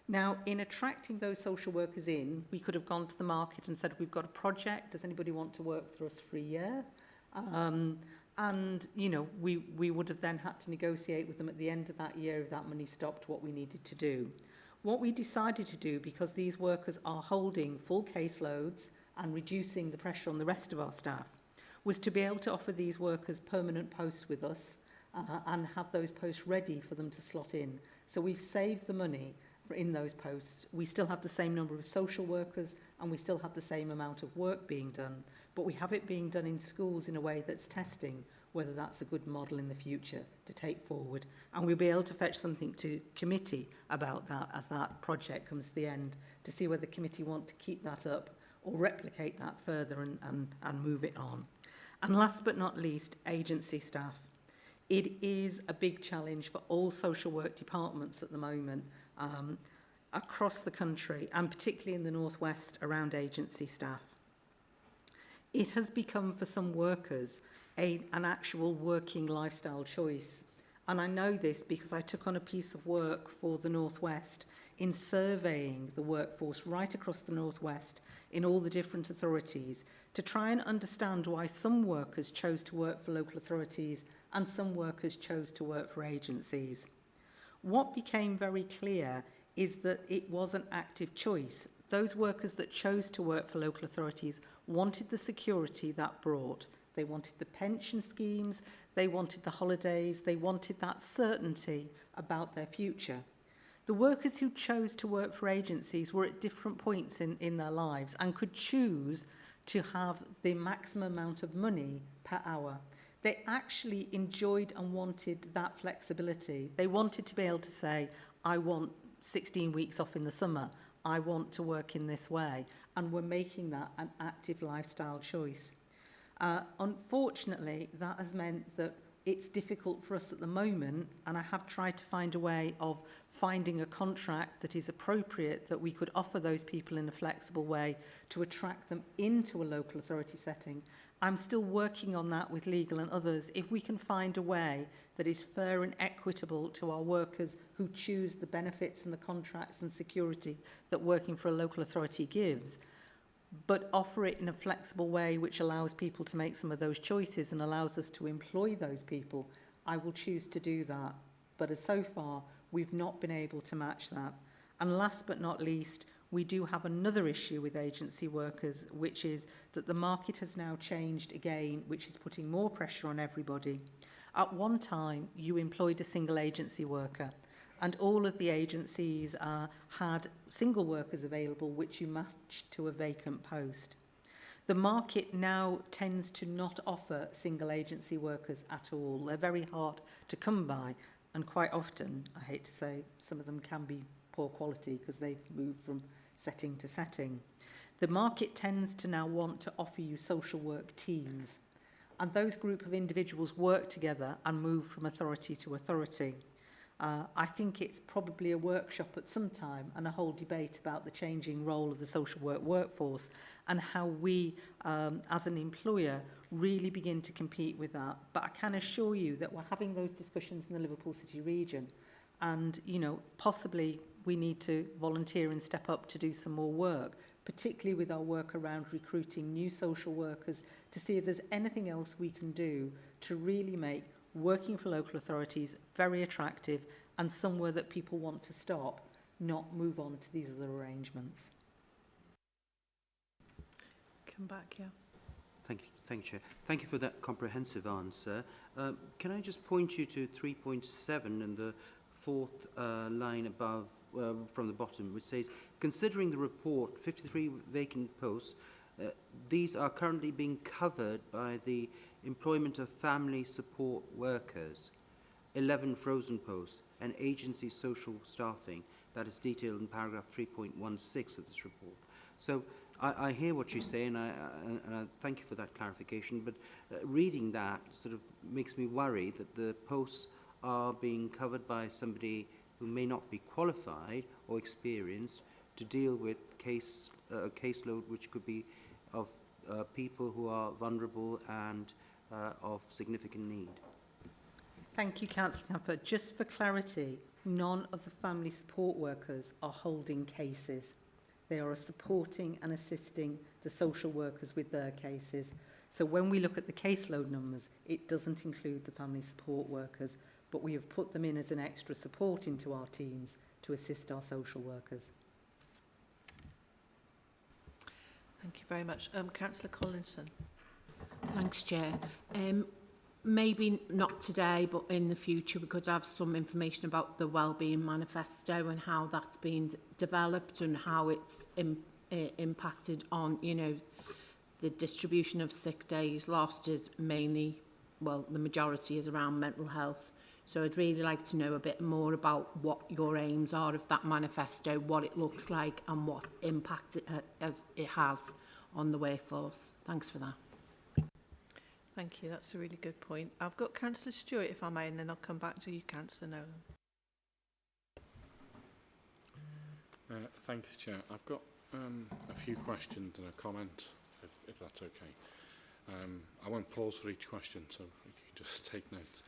Now, in attracting those social workers in, we could have gone to the market and said, we've got a project, does anybody want to work for us for a year? And, you know, we would have then had to negotiate with them at the end of that year if that money stopped what we needed to do. What we decided to do, because these workers are holding full caseloads and reducing the pressure on the rest of our staff, was to be able to offer these workers permanent posts with us and have those posts ready for them to slot in. So we've saved the money in those posts. We still have the same number of social workers and we still have the same amount of work being done, but we have it being done in schools in a way that's testing whether that's a good model in the future to take forward. And we'll be able to fetch something to committee about that as that project comes to the end, to see whether the committee want to keep that up or replicate that further and move it on. And last but not least, agency staff. It is a big challenge for all social work departments at the moment across the country, and particularly in the Northwest around agency staff. It has become for some workers an actual working lifestyle choice. And I know this because I took on a piece of work for the Northwest in surveying the workforce right across the North West in all the different authorities to try and understand why some workers chose to work for local authorities and some workers chose to work for agencies. What became very clear is that it was an active choice. Those workers that chose to work for local authorities wanted the security that brought. They wanted the pension schemes, they wanted the holidays, they wanted that certainty about their future. The workers who chose to work for agencies were at different points in their lives and could choose to have the maximum amount of money per hour. They actually enjoyed and wanted that flexibility. They wanted to be able to say, I want 16 weeks off in the summer. I want to work in this way. And we're making that an active lifestyle choice. Unfortunately, that has meant that it's difficult for us at the moment, and I have tried to find a way of finding a contract that is appropriate, that we could offer those people in a flexible way to attract them into a local authority setting. I'm still working on that with legal and others. If we can find a way that is fair and equitable to our workers who choose the benefits and the contracts and security that working for a local authority gives, but offer it in a flexible way which allows people to make some of those choices and allows us to employ those people, I will choose to do that. But as so far, we've not been able to match that. And last but not least, we do have another issue with agency workers, which is that the market has now changed again, which is putting more pressure on everybody. At one time, you employed a single agency worker, and all of the agencies had single workers available, which you matched to a vacant post. The market now tends to not offer single agency workers at all. They're very hard to come by, and quite often, I hate to say, some of them can be poor quality because they've moved from setting to setting. The market tends to now want to offer you social work teams, and those group of individuals work together and move from authority to authority. I think it's probably a workshop at some time and a whole debate about the changing role of the social work workforce and how we, as an employer, really begin to compete with that. But I can assure you that we're having those discussions in the Liverpool City region, and, you know, possibly we need to volunteer and step up to do some more work, particularly with our work around recruiting new social workers, to see if there's anything else we can do to really make working for local authorities very attractive and somewhere that people want to stop, not move on to these other arrangements. Come back, yeah. Thank you, Chair. Thank you for that comprehensive answer. Can I just point you to 3.7 and the fourth line above from the bottom, which says, considering the report, 53 vacant posts, these are currently being covered by the employment of family support workers, 11 frozen posts, and agency social staffing. That is detailed in paragraph 3.16 of this report. So I hear what you say, and I thank you for that clarification, but reading that sort of makes me worry that the posts are being covered by somebody who may not be qualified or experienced to deal with a caseload which could be of people who are vulnerable and of significant need. Thank you, Councillor Camphor. Just for clarity, none of the family support workers are holding cases. They are supporting and assisting the social workers with their cases. So when we look at the caseload numbers, it doesn't include the family support workers, but we have put them in as an extra support into our teams to assist our social workers. Thank you very much. Councillor Collinson. Thanks, Chair. Maybe not today, but in the future, we could have some information about the Wellbeing Manifesto and how that's been developed and how it's impacted on, you know, the distribution of sick days lost is mainly, well, the majority is around mental health. So I'd really like to know a bit more about what your aims are of that manifesto, what it looks like and what impact it has on the workforce. Thanks for that. Thank you, that's a really good point. I've got Councillor Stewart, if I may, and then I'll come back to you, Councillor Nolan. Thanks, Chair. I've got a few questions and a comment, if that's okay. I won't pause for each question, so if you can just take notes.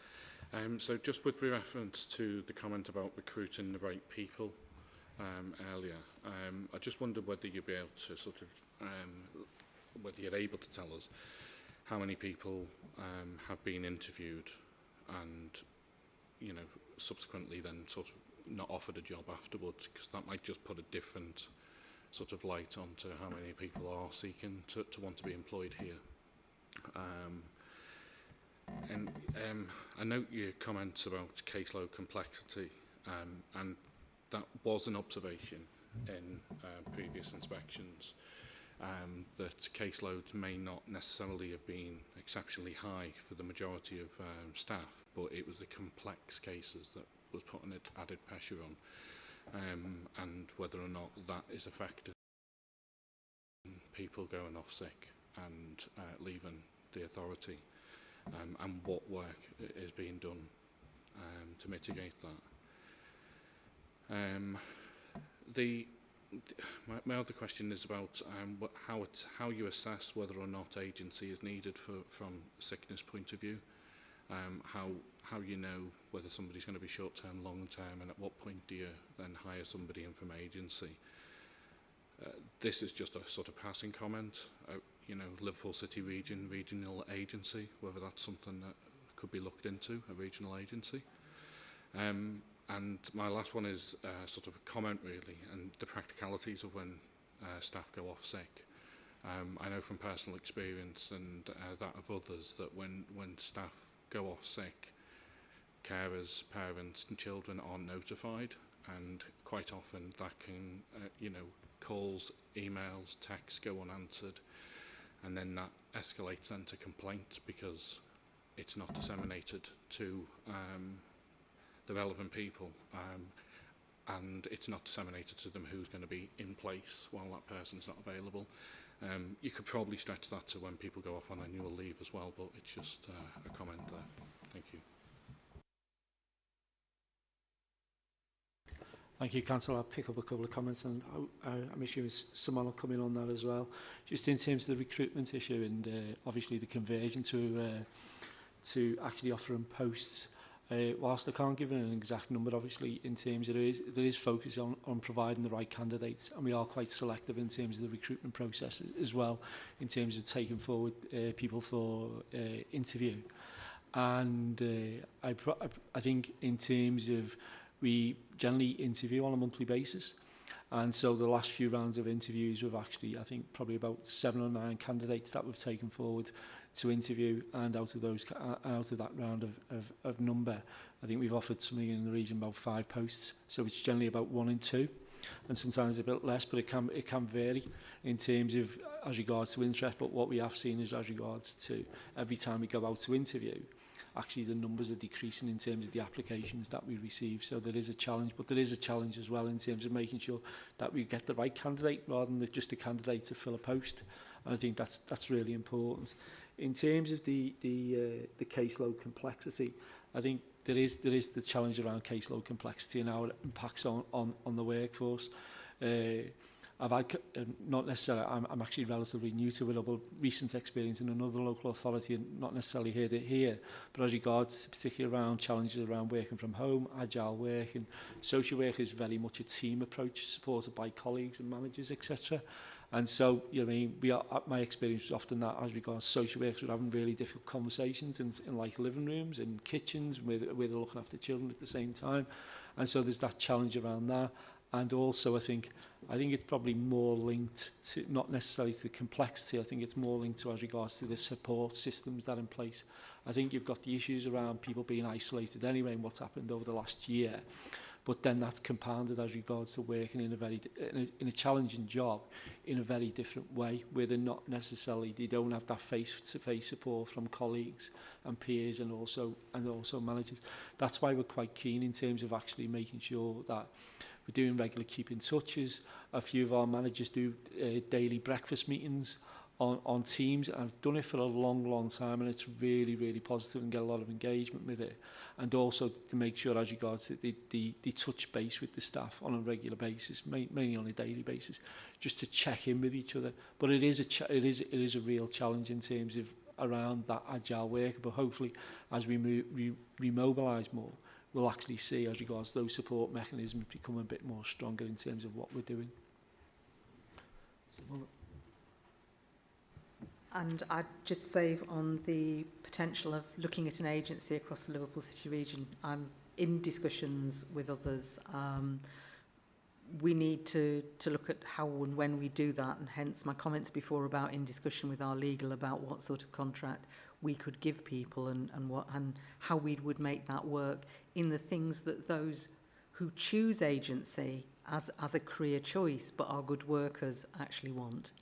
So just with reference to the comment about recruiting the right people, earlier. I just wondered whether you'd be able to whether you're able to tell us how many people have been interviewed and, subsequently then sort of not offered a job afterwards, because that might just put a different sort of light onto how many people are seeking to want to be employed here. I note your comments about caseload complexity, and that was an observation in previous inspections, that caseloads may not necessarily have been exceptionally high for the majority of staff, but it was the complex cases that was putting added pressure on, and whether or not that is affected people going off sick and leaving the authority, and what work is being done to mitigate that. My other question is about how you assess whether or not agency is needed from a sickness point of view. How you know whether somebody's going to be short-term, long-term, and at what point do you then hire somebody in from agency? This is just a sort of passing comment. Liverpool City regional agency, whether that's something that could be looked into, a regional agency. And my last one is sort of a comment really, and the practicalities of when staff go off sick. I know from personal experience and that of others that when staff go off sick, carers, parents and children aren't notified, and quite often that can, calls, emails, texts go unanswered, and then that escalates then to complaints because it's not disseminated to the relevant people, and it's not disseminated to them who's going to be in place while that person's not available. You could probably stretch that to when people go off on annual leave as well, but it's just a comment there. Thank you. Thank you, Councillor. I'll pick up a couple of comments, and I'm assuming someone will come in on that as well. Just in terms of the recruitment issue and obviously the conversion to actually offering posts. Whilst I can't give an exact number, obviously, in terms of there is focus on providing the right candidates, and we are quite selective in terms of the recruitment process as well, in terms of taking forward people for interview. And I think in terms of, we generally interview on a monthly basis, and so the last few rounds of interviews we've actually, I think, probably about 7 or 9 candidates that we've taken forward to interview, and out of that round of number, I think we've offered something in the region about 5 posts. So it's generally about 1 and 2, and sometimes a bit less, but it can vary in terms of as regards to interest. But what we have seen is as regards to every time we go out to interview, actually the numbers are decreasing in terms of the applications that we receive. So there is a challenge, but there is a challenge as well in terms of making sure that we get the right candidate rather than just a candidate to fill a post. And I think that's really important. In terms of the caseload complexity, I think there is the challenge around caseload complexity and how it impacts on the workforce. I've had, not necessarily, I'm actually relatively new to it, but recent experience in another local authority and not necessarily heard it here, but as regards particularly around challenges around working from home, agile work, and social work is very much a team approach supported by colleagues and managers, etc. And so, my experience is often that as regards social workers, we're having really difficult conversations in like living rooms and kitchens where they're looking after children at the same time. And so there's that challenge around that. And also I think it's probably more linked to, not necessarily to the complexity, I think it's more linked to as regards to the support systems that are in place. I think you've got the issues around people being isolated anyway and what's happened over the last year. But then that's compounded as regards to working in a challenging job in a very different way, where they're not necessarily, they don't have that face-to-face support from colleagues and peers and also managers. That's why we're quite keen in terms of actually making sure that we're doing regular keep in touches. A few of our managers do daily breakfast meetings on Teams. I've done it for a long time, and it's really, really positive and get a lot of engagement with it. And also to make sure as regards to the touch base with the staff on a regular basis, mainly on a daily basis, just to check in with each other. But it is a real challenge in terms of around that agile work. But hopefully, as we remobilise more, we'll actually see as regards those support mechanisms become a bit more stronger in terms of what we're doing. And I'd just say on the potential of looking at an agency across the Liverpool City region, I'm in discussions with others. We need to look at how and when we do that, and hence my comments before about in discussion with our legal about what sort of contract we could give people and how we would make that work in the things that those who choose agency as a career choice but are good workers actually want.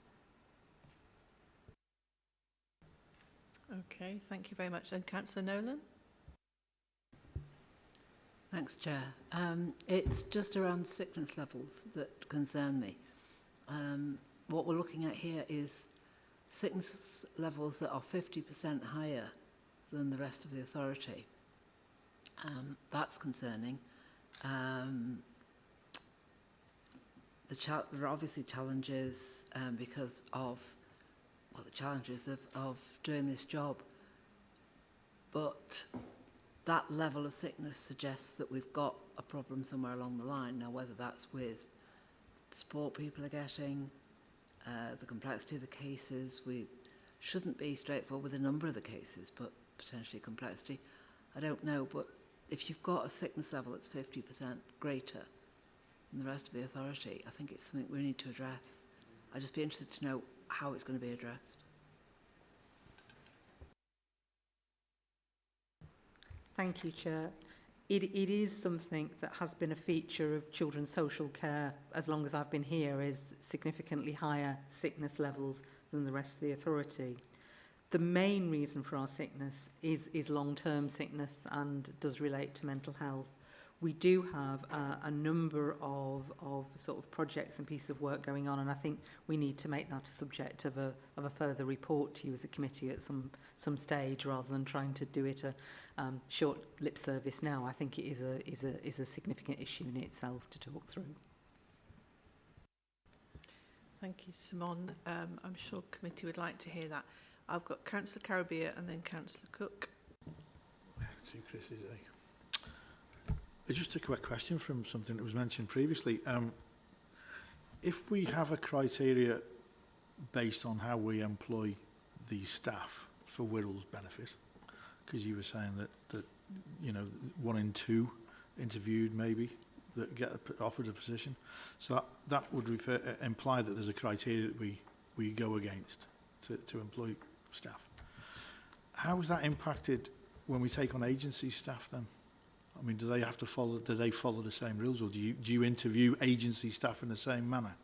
Okay, thank you very much. And Councillor Nolan? Thanks, Chair. It's just around sickness levels that concern me. What we're looking at here is sickness levels that are 50% higher than the rest of the authority. That's concerning. There are obviously challenges because of the challenges of doing this job, but that level of sickness suggests that we've got a problem somewhere along the line. Now, whether that's with the support people are getting, the complexity of the cases, we shouldn't be straightforward with a number of the cases, but potentially complexity, I don't know. But if you've got a sickness level that's 50% greater than the rest of the authority, I think it's something we need to address. I'd just be interested to know how it's going to be addressed. Thank you, Chair. It is something that has been a feature of children's social care as long as I've been here, is significantly higher sickness levels than the rest of the authority. The main reason for our sickness is long-term sickness and does relate to mental health. We do have a number of sort of projects and pieces of work going on, and I think we need to make that a subject of a further report to you as a committee at some stage, rather than trying to do it a short lip service now. I think it is a significant issue in itself to talk through. Thank you, Simon. I'm sure committee would like to hear that. I've got Councillor Carabia and then Councillor Cook. Two Chris's, eh? Just a quick question from something that was mentioned previously. If we have a criteria based on how we employ the staff for Wirral's benefit, because you were saying that you know 1 in 2 interviewed maybe that get offered a position, so that would imply that there's a criteria that we go against to employ staff. How is that impacted when we take on agency staff then? I mean, do they follow the same rules, or do you interview agency staff in the same manner?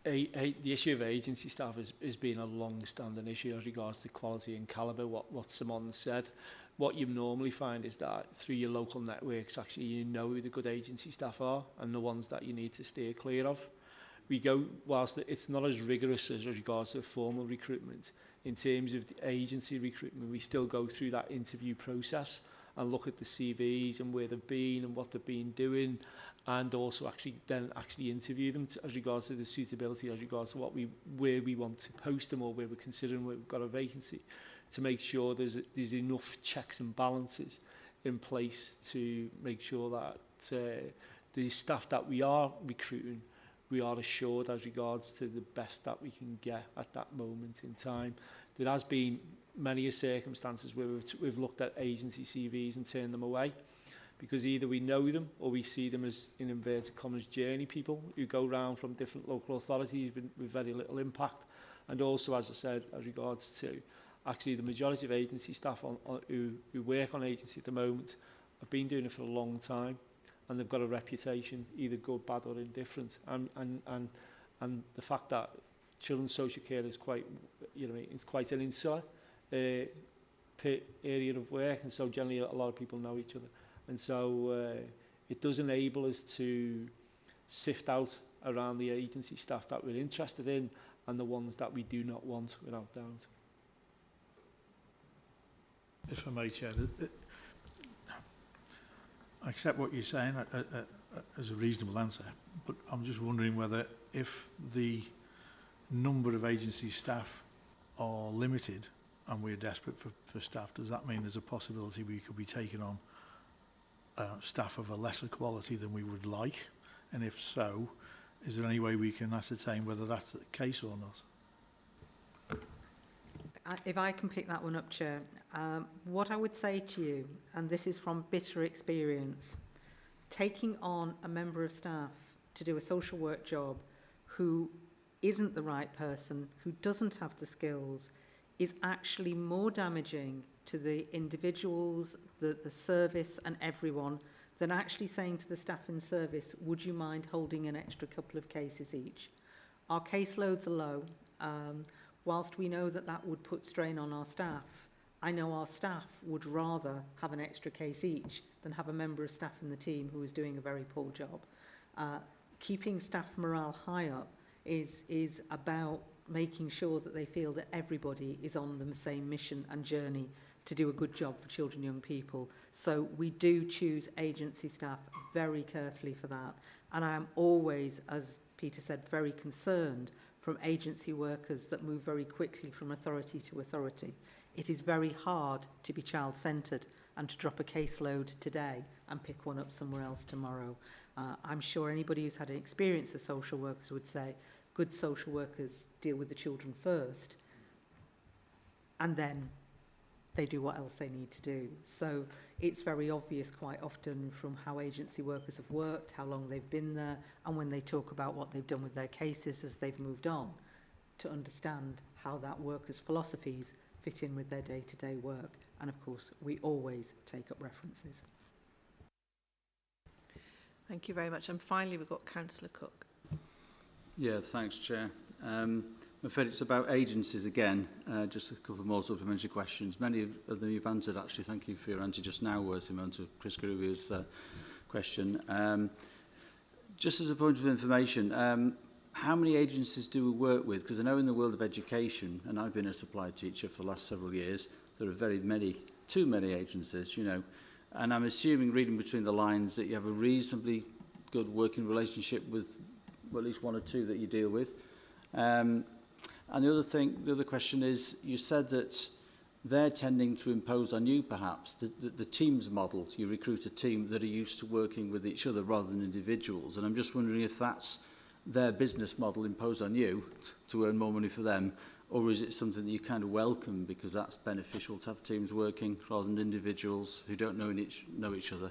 The issue of agency staff has been a long-standing issue as regards to quality and calibre, what Simon said. What you normally find is that through your local networks, actually you know who the good agency staff are and the ones that you need to steer clear of. We go, whilst it's not as rigorous as regards to formal recruitment, in terms of the agency recruitment, we still go through that interview process and look at the CVs and where they've been and what they've been doing, and also actually interview them as regards to the suitability, as regards to where we want to post them, or where we're considering where we've got a vacancy, to make sure there's enough checks and balances in place to make sure that the staff that we are recruiting, we are assured as regards to the best that we can get at that moment in time. There has been many circumstances where we've looked at agency CVs and turned them away, because either we know them or we see them as, in inverted commas, journey people who go round from different local authorities with very little impact. And also, as I said, as regards to actually the majority of agency staff who work on agency at the moment have been doing it for a long time, and they've got a reputation, either good, bad or indifferent. And the fact that children's social care is quite, it's quite an insular area of work, and so generally a lot of people know each other. And so it does enable us to sift out around the agency staff that we're interested in and the ones that we do not want, without doubt. If I may, Chair, I accept what you're saying as a reasonable answer, but I'm just wondering whether, if the number of agency staff are limited, and we're desperate for staff, does that mean there's a possibility we could be taking on staff of a lesser quality than we would like? And if so, is there any way we can ascertain whether that's the case or not? If I can pick that one up, Chair, what I would say to you, and this is from bitter experience, taking on a member of staff to do a social work job who isn't the right person, who doesn't have the skills, is actually more damaging to the individuals, the service and everyone than actually saying to the staff in service, would you mind holding an extra couple of cases each? Our caseloads are low. Whilst we know that that would put strain on our staff, I know our staff would rather have an extra case each than have a member of staff in the team who is doing a very poor job. Keeping staff morale high up is about making sure that they feel that everybody is on the same mission and journey to do a good job for children and young people. So we do choose agency staff very carefully for that. And I am always, as Peter said, very concerned from agency workers that move very quickly from authority to authority. It is very hard to be child-centred and to drop a caseload today and pick one up somewhere else tomorrow. I'm sure anybody who's had an experience of social workers would say good social workers deal with the children first and then they do what else they need to do. So it's very obvious quite often from how agency workers have worked, how long they've been there, and when they talk about what they've done with their cases as they've moved on, to understand how that workers' philosophies fit in with their day-to-day work. And of course, we always take up references. Thank you very much. And finally, we've got Councillor Cook. Yeah, thanks, Chair. I'm afraid it's about agencies again. Just a couple more supplementary questions. Many of them you've answered, actually. Thank you for your answer just now, Simone, to Chris Garuvio's question. Just as a point of information, how many agencies do we work with? Because I know in the world of education, and I've been a supply teacher for the last several years, there are too many agencies, you know. And I'm assuming, reading between the lines, that you have a reasonably good working relationship with at least one or two that you deal with. And the other question is, you said that they're tending to impose on you, perhaps, the teams model. You recruit a team that are used to working with each other rather than individuals. And I'm just wondering if that's their business model imposed on you to earn more money for them, or is it something that you kind of welcome because that's beneficial to have teams working rather than individuals who don't know each other?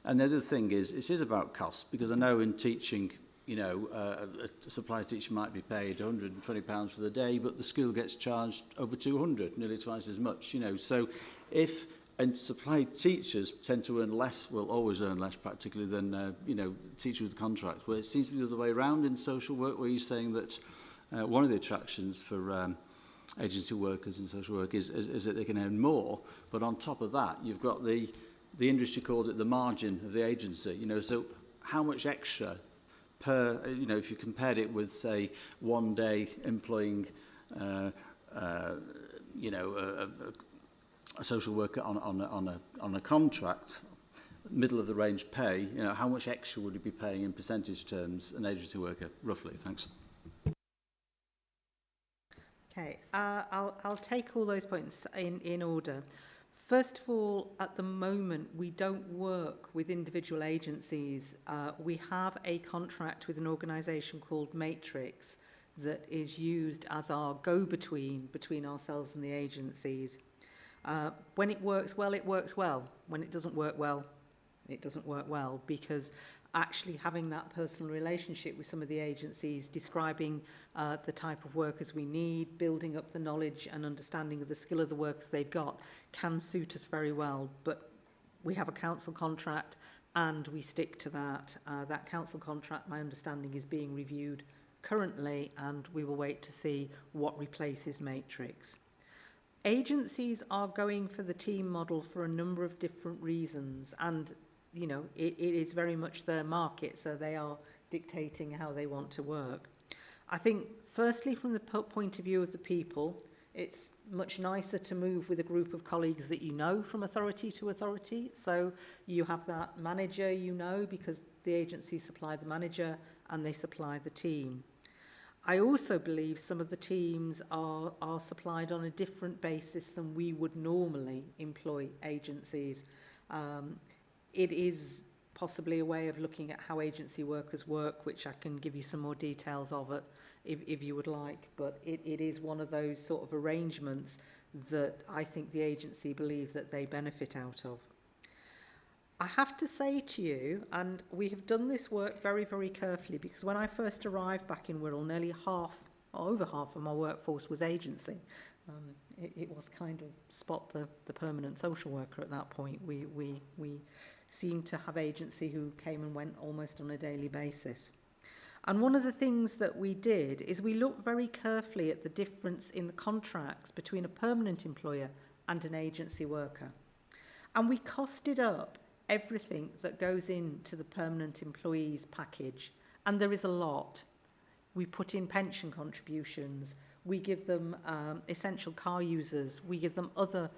And the other thing is, it is about cost, because I know in teaching, you know, a supply teacher might be paid £120 for the day, but the school gets charged over 200, nearly twice as much, you know. So and supply teachers tend to earn less, will always earn less practically than, you know, teachers with contracts, where it seems to be the other way around in social work, where you're saying that one of the attractions for agency workers and social work is that they can earn more, but on top of that, you've got the industry calls it the margin of the agency, you know. So how much extra per, you know, if you compared it with, say, one day employing, you know, a social worker on a contract, middle of the range pay, you know, how much extra would you be paying in percentage terms an agency worker, roughly? Thanks. Okay, I'll take all those points in order. First of all, at the moment, we don't work with individual agencies. We have a contract with an organisation called Matrix that is used as our go-between between ourselves and the agencies. When it works well, it works well. When it doesn't work well, it doesn't work well, because actually having that personal relationship with some of the agencies, describing the type of workers we need, building up the knowledge and understanding of the skill of the workers they've got, can suit us very well. But we have a council contract and we stick to that. That council contract, my understanding, is being reviewed currently, and we will wait to see what replaces Matrix. Agencies are going for the team model for a number of different reasons, and you know, it is very much their market, so they are dictating how they want to work. I think, firstly, from the point of view of the people, it's much nicer to move with a group of colleagues that you know from authority to authority. So you have that manager, you know, because the agency supply the manager and they supply the team. I also believe some of the teams are supplied on a different basis than we would normally employ agencies. It is possibly a way of looking at how agency workers work, which I can give you some more details of it if you would like, but it is one of those sort of arrangements that I think the agency believe that they benefit out of. I have to say to you, and we have done this work very, very carefully, because when I first arrived back in Wirral, nearly over half of my workforce was agency. It was kind of spot the permanent social worker at that point. We seemed to have agency who came and went almost on a daily basis. And one of the things that we did is we looked very carefully at the difference in the contracts between a permanent employer and an agency worker. And we costed up everything that goes into the permanent employees package, and there is a lot. We put in pension contributions, we give them essential car users, we give them other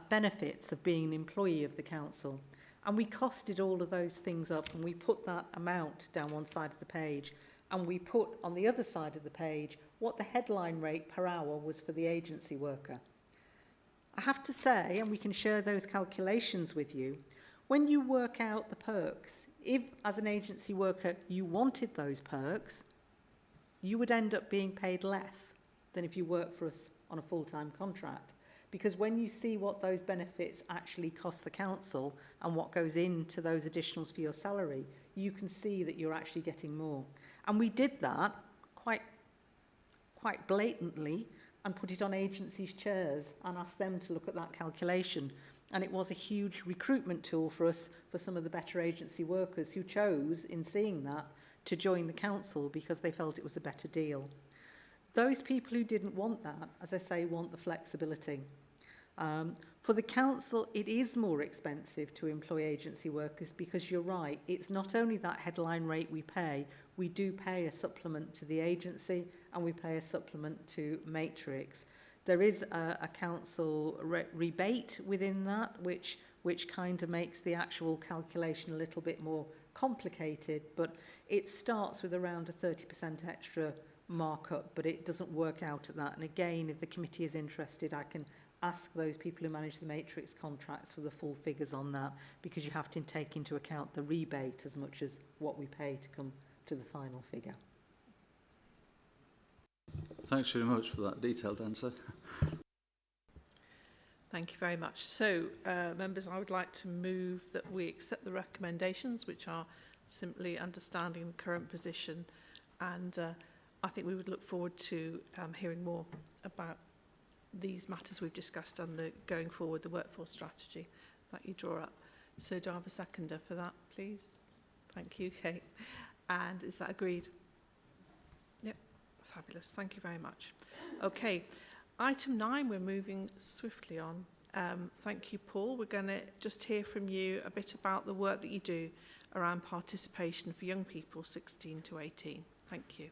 benefits of being an employee of the council, and we costed all of those things up, and we put that amount down one side of the page, and we put on the other side of the page what the headline rate per hour was for the agency worker. I have to say, and we can share those calculations with you, when you work out the perks, if as an agency worker you wanted those perks, you would end up being paid less than if you work for us on a full-time contract. Because when you see what those benefits actually cost the council and what goes into those additionals for your salary, you can see that you're actually getting more. And we did that quite blatantly and put it on agencies' chairs and asked them to look at that calculation. And it was a huge recruitment tool for us, for some of the better agency workers who chose, in seeing that, to join the council because they felt it was a better deal. Those people who didn't want that, as I say, want the flexibility. For the council, it is more expensive to employ agency workers because you're right, it's not only that headline rate we do pay a supplement to the agency and we pay a supplement to Matrix. There is a council rebate within that, which kind of makes the actual calculation a little bit more complicated, but it starts with around a 30% extra markup, but it doesn't work out at that. And again, if the committee is interested, I can ask those people who manage the Matrix contracts for the full figures on that, because you have to take into account the rebate as much as what we pay to come to the final figure. Thanks very much for that detailed answer. Thank you very much. So, members, I would like to move that we accept the recommendations, which are simply understanding the current position, and I think we would look forward to hearing more about these matters we've discussed and the going forward, the workforce strategy that you draw up. So do I have a seconder for that, please? Thank you, Kate. And is that agreed? Yep, fabulous. Thank you very much. Okay, item 9, we're moving swiftly on. Thank you, Paul. We're going to just hear from you a bit about the work that you do around participation for young people 16 to 18. Thank you.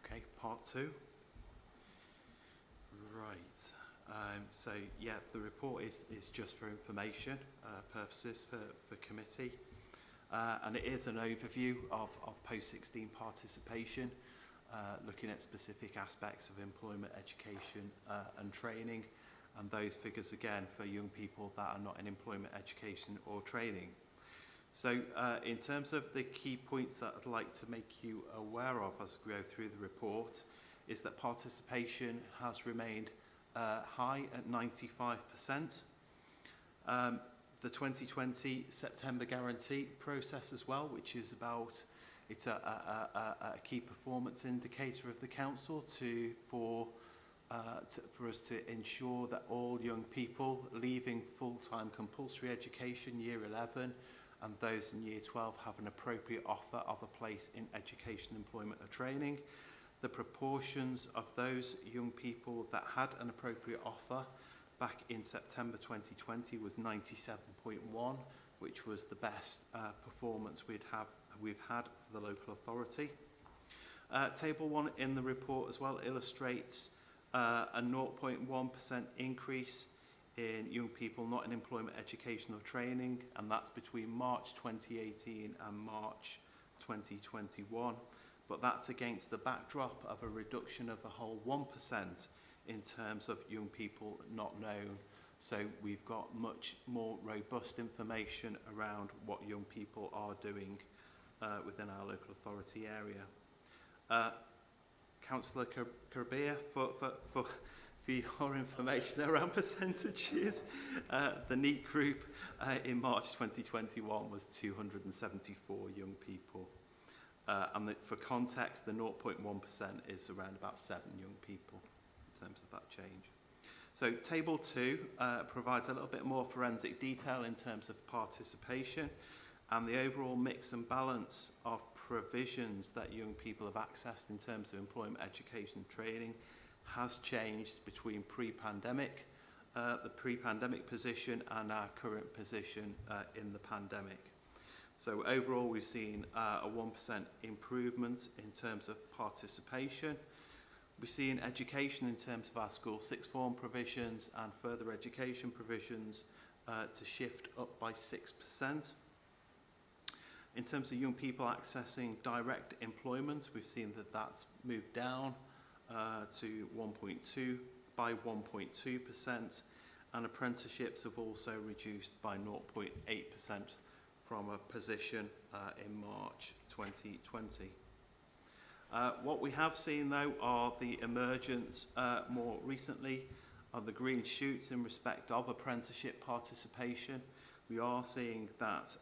Okay, part 2. Right. So, yeah, the report is just for information purposes for committee. And it is an overview of post-16 participation, looking at specific aspects of employment, education and training, and those figures again for young people that are not in employment, education or training. So in terms of the key points that I'd like to make you aware of as we go through the report, is that participation has remained high at 95%. The 2020 September guarantee process as well, which is about, it's a key performance indicator of the council for us to ensure that all young people leaving full-time compulsory education year 11 and those in year 12 have an appropriate offer of a place in education, employment or training. The proportions of those young people that had an appropriate offer back in September 2020 was 97.1, which was the best performance we've had for the local authority. Table 1 in the report as well illustrates a 0.1% increase in young people not in employment, education or training, and that's between March 2018 and March 2021. But that's against the backdrop of a reduction of a whole 1% in terms of young people not known. So we've got much more robust information around what young people are doing within our local authority area. Councillor Carabia, for your information around percentages, the NEET group in March 2021 was 274 young people. And for context, the 0.1% is around about 7 young people in terms of that change. So Table 2 provides a little bit more forensic detail in terms of participation and the overall mix and balance of provisions that young people have accessed in terms of employment, education and training has changed between pre-pandemic, the pre-pandemic position and our current position in the pandemic. So overall we've seen a 1% improvement in terms of participation. We've seen education in terms of our school sixth form provisions and further education provisions to shift up by 6%. In terms of young people accessing direct employment, we've seen that that's moved down to 1.2%, and apprenticeships have also reduced by 0.8% from a position in March 2020. What we have seen though are the emergence more recently of the green shoots in respect of apprenticeship participation. We are seeing that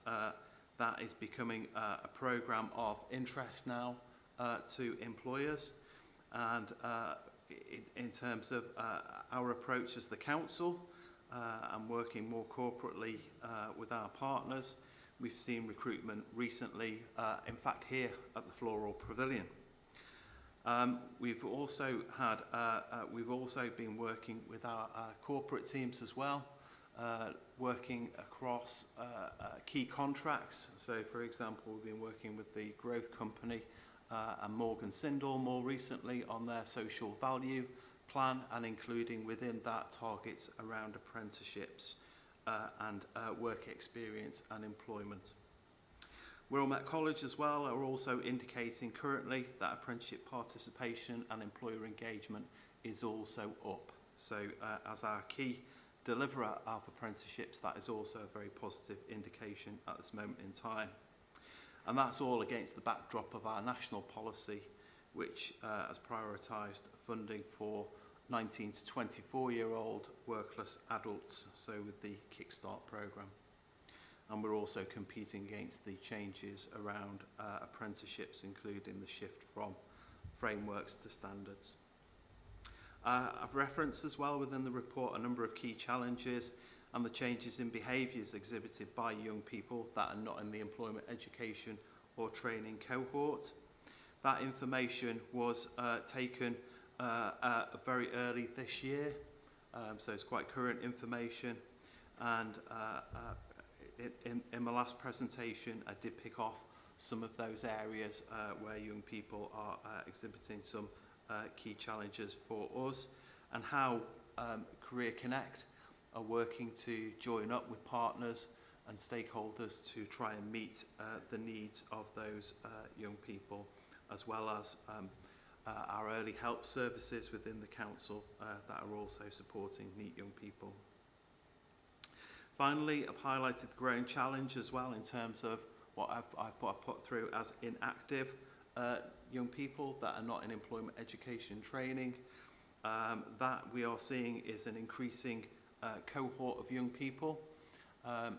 that is becoming a programme of interest now to employers, and in terms of our approach as the council and working more corporately with our partners, we've seen recruitment recently, in fact here at the Floral Pavilion. We've also been working with our corporate teams as well, working across key contracts. So for example, we've been working with the Growth Company and Morgan Sindall more recently on their social value plan, and including within that targets around apprenticeships and work experience and employment. Wirral Met College as well are also indicating currently that apprenticeship participation and employer engagement is also up. So as our key deliverer of apprenticeships, that is also a very positive indication at this moment in time. And that's all against the backdrop of our national policy, which has prioritised funding for 19 to 24-year-old workless adults, so with the Kickstart programme. And we're also competing against the changes around apprenticeships, including the shift from frameworks to standards. I've referenced as well within the report a number of key challenges and the changes in behaviours exhibited by young people that are not in the employment, education or training cohort. That information was taken very early this year, so it's quite current information, and in my last presentation I did pick off some of those areas where young people are exhibiting some key challenges for us, and how Career Connect are working to join up with partners and stakeholders to try and meet the needs of those young people, as well as our early help services within the council that are also supporting Meet Young People. Finally, I've highlighted the growing challenge as well in terms of what I've put through as inactive young people that are not in employment, education, training. That we are seeing is an increasing cohort of young people.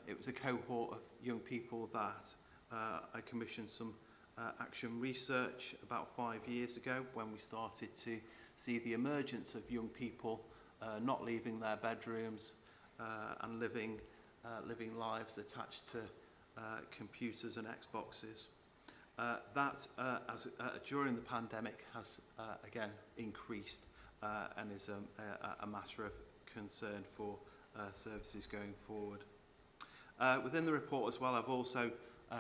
It was a cohort of young people that I commissioned some action research about 5 years ago, when we started to see the emergence of young people not leaving their bedrooms and living lives attached to computers and Xboxes. That during the pandemic has again increased and is a matter of concern for services going forward. Within the report as well, I've also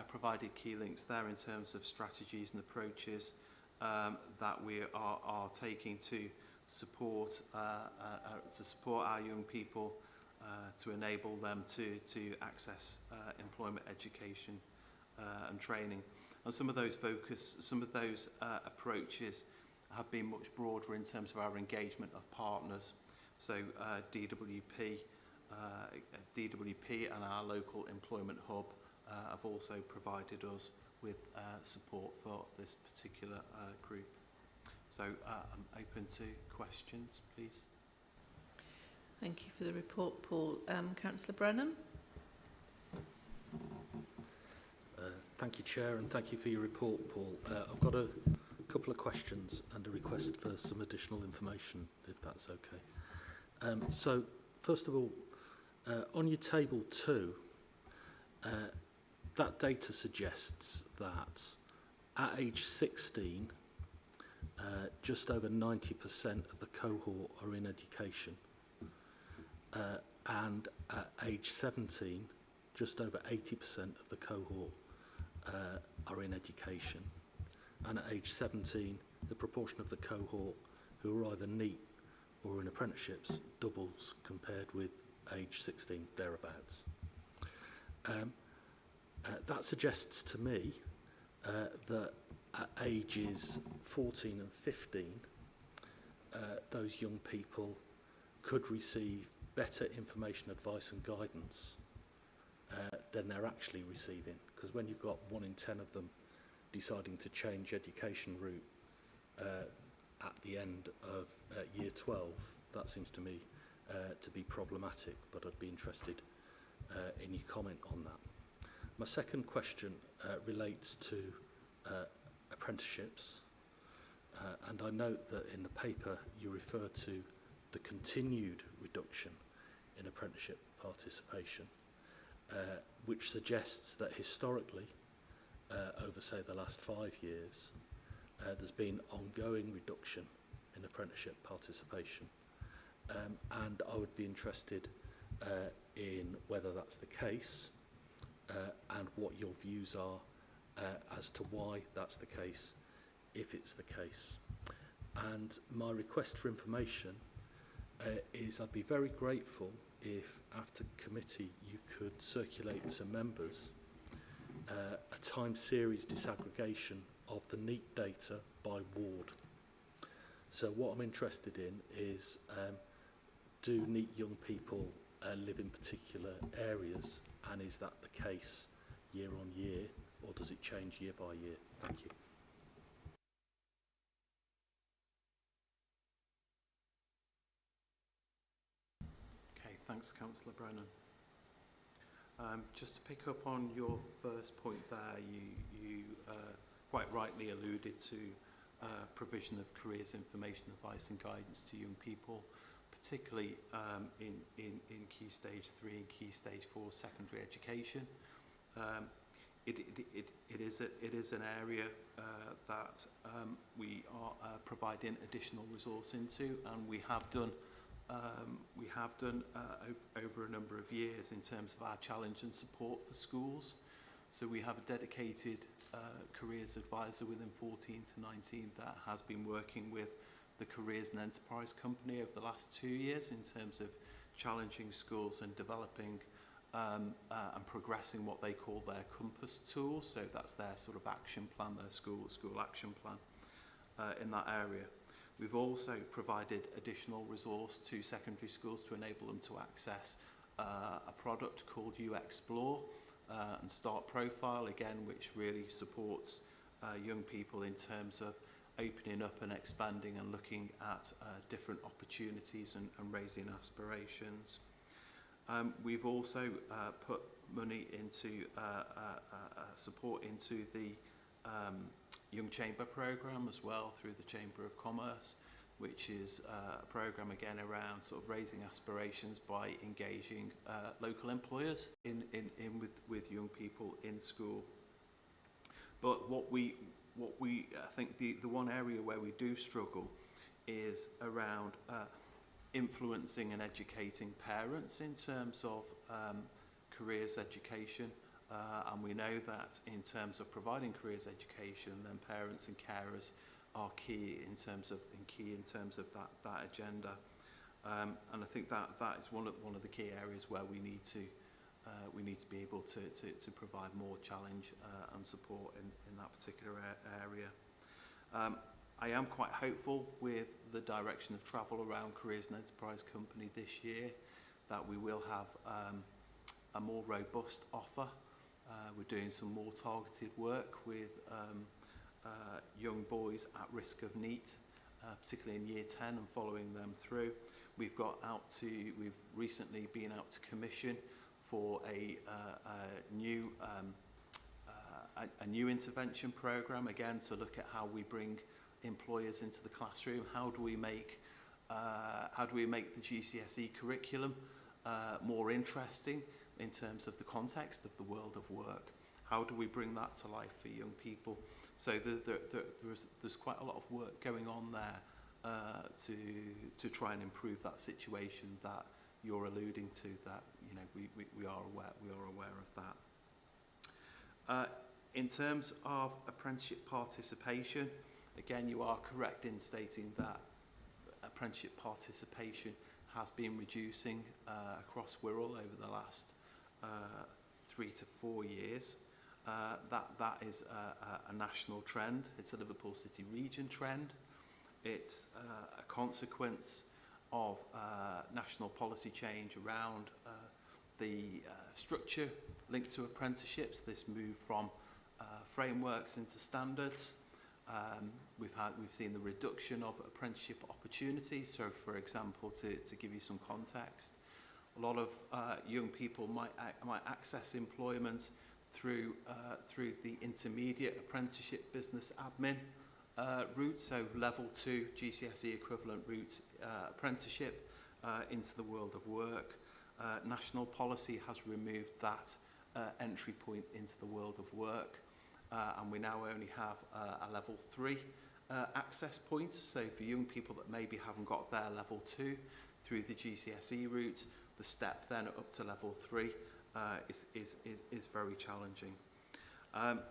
provided key links there in terms of strategies and approaches that we are taking to support our young people to enable them to access employment education and training. And some of those approaches have been much broader in terms of our engagement of partners. So DWP and our local employment hub have also provided us with support for this particular group. So I'm open to questions, please. Thank you for the report, Paul. Councillor Brennan. Thank you, Chair, and thank you for your report, Paul. I've got a couple of questions and a request for some additional information, if that's okay. So, first of all, on your table 2, that data suggests that at age 16, just over 90% of the cohort are in education, and at age 17, just over 80% of the cohort are in education, and at age 17 the proportion of the cohort who are either NEET or in apprenticeships doubles compared with age 16 thereabouts. That suggests to me that at ages 14 and 15 those young people could receive better information, advice and guidance than they're actually receiving, because when you've got 1 in 10 of them deciding to change education route at the end of year 12, that seems to me to be problematic, but I'd be interested in your comment on that. My second question relates to apprenticeships, and I note that in the paper you refer to the continued reduction in apprenticeship participation, which suggests that historically, over say the last 5 years, there's been ongoing reduction in apprenticeship participation, and I would be interested in whether that's the case and what your views are as to why that's the case, if it's the case. And my request for information is I'd be very grateful if after committee you could circulate to members a time series disaggregation of the NEET data by ward. So what I'm interested in is do NEET young people live in particular areas, and is that the case year on year, or does it change year by year? Thank you. Okay, thanks, Councillor Brennan. Just to pick up on your first point there, you quite rightly alluded to provision of careers information, advice and guidance to young people, particularly in Key Stage 3 and Key Stage 4 secondary education. It is an area that we are providing additional resource into, and we have done over a number of years in terms of our challenge and support for schools. So we have a dedicated careers advisor within 14 to 19 that has been working with the Careers and Enterprise Company over the last 2 years in terms of challenging schools and developing and progressing what they call their compass tool. So that's their sort of action plan, their school action plan in that area. We've also provided additional resource to secondary schools to enable them to access a product called UExplore and Start Profile, again, which really supports young people in terms of opening up and expanding and looking at different opportunities and raising aspirations. We've also put money into support into the Young Chamber programme as well through the Chamber of Commerce, which is a programme again around sort of raising aspirations by engaging local employers with young people in school. But what we I think the one area where we do struggle is around influencing and educating parents in terms of careers education. And we know that in terms of providing careers education, then parents and carers are key in terms of that agenda. And I think that is one of the key areas where we need to be able to provide more challenge and support in that particular area. I am quite hopeful with the direction of travel around Careers and Enterprise Company this year, that we will have a more robust offer. We're doing some more targeted work with young boys at risk of NEET, particularly in year 10 and following them through. We've recently been out to commission for a new intervention program, again to look at how we bring employers into the classroom. How do we make the GCSE curriculum more interesting in terms of the context of the world of work? How do we bring that to life for young people? So there's quite a lot of work going on there to try and improve that situation that you're alluding to. That we are aware of that. In terms of apprenticeship participation, again, you are correct in stating that apprenticeship participation has been reducing across Wirral over the last 3 to 4 years. That is a national trend. It's a Liverpool City region trend. It's a consequence of national policy change around the structure linked to apprenticeships. This move from frameworks into standards. We've seen the reduction of apprenticeship opportunities. So, for example, to give you some context, a lot of young people might access employment through the intermediate apprenticeship business admin route, so level 2 GCSE equivalent route apprenticeship into the world of work. National policy has removed that entry point into the world of work, and we now only have a level 3 access point. So for young people that maybe haven't got their level 2 through the GCSE route, the step then up to level 3 is very challenging.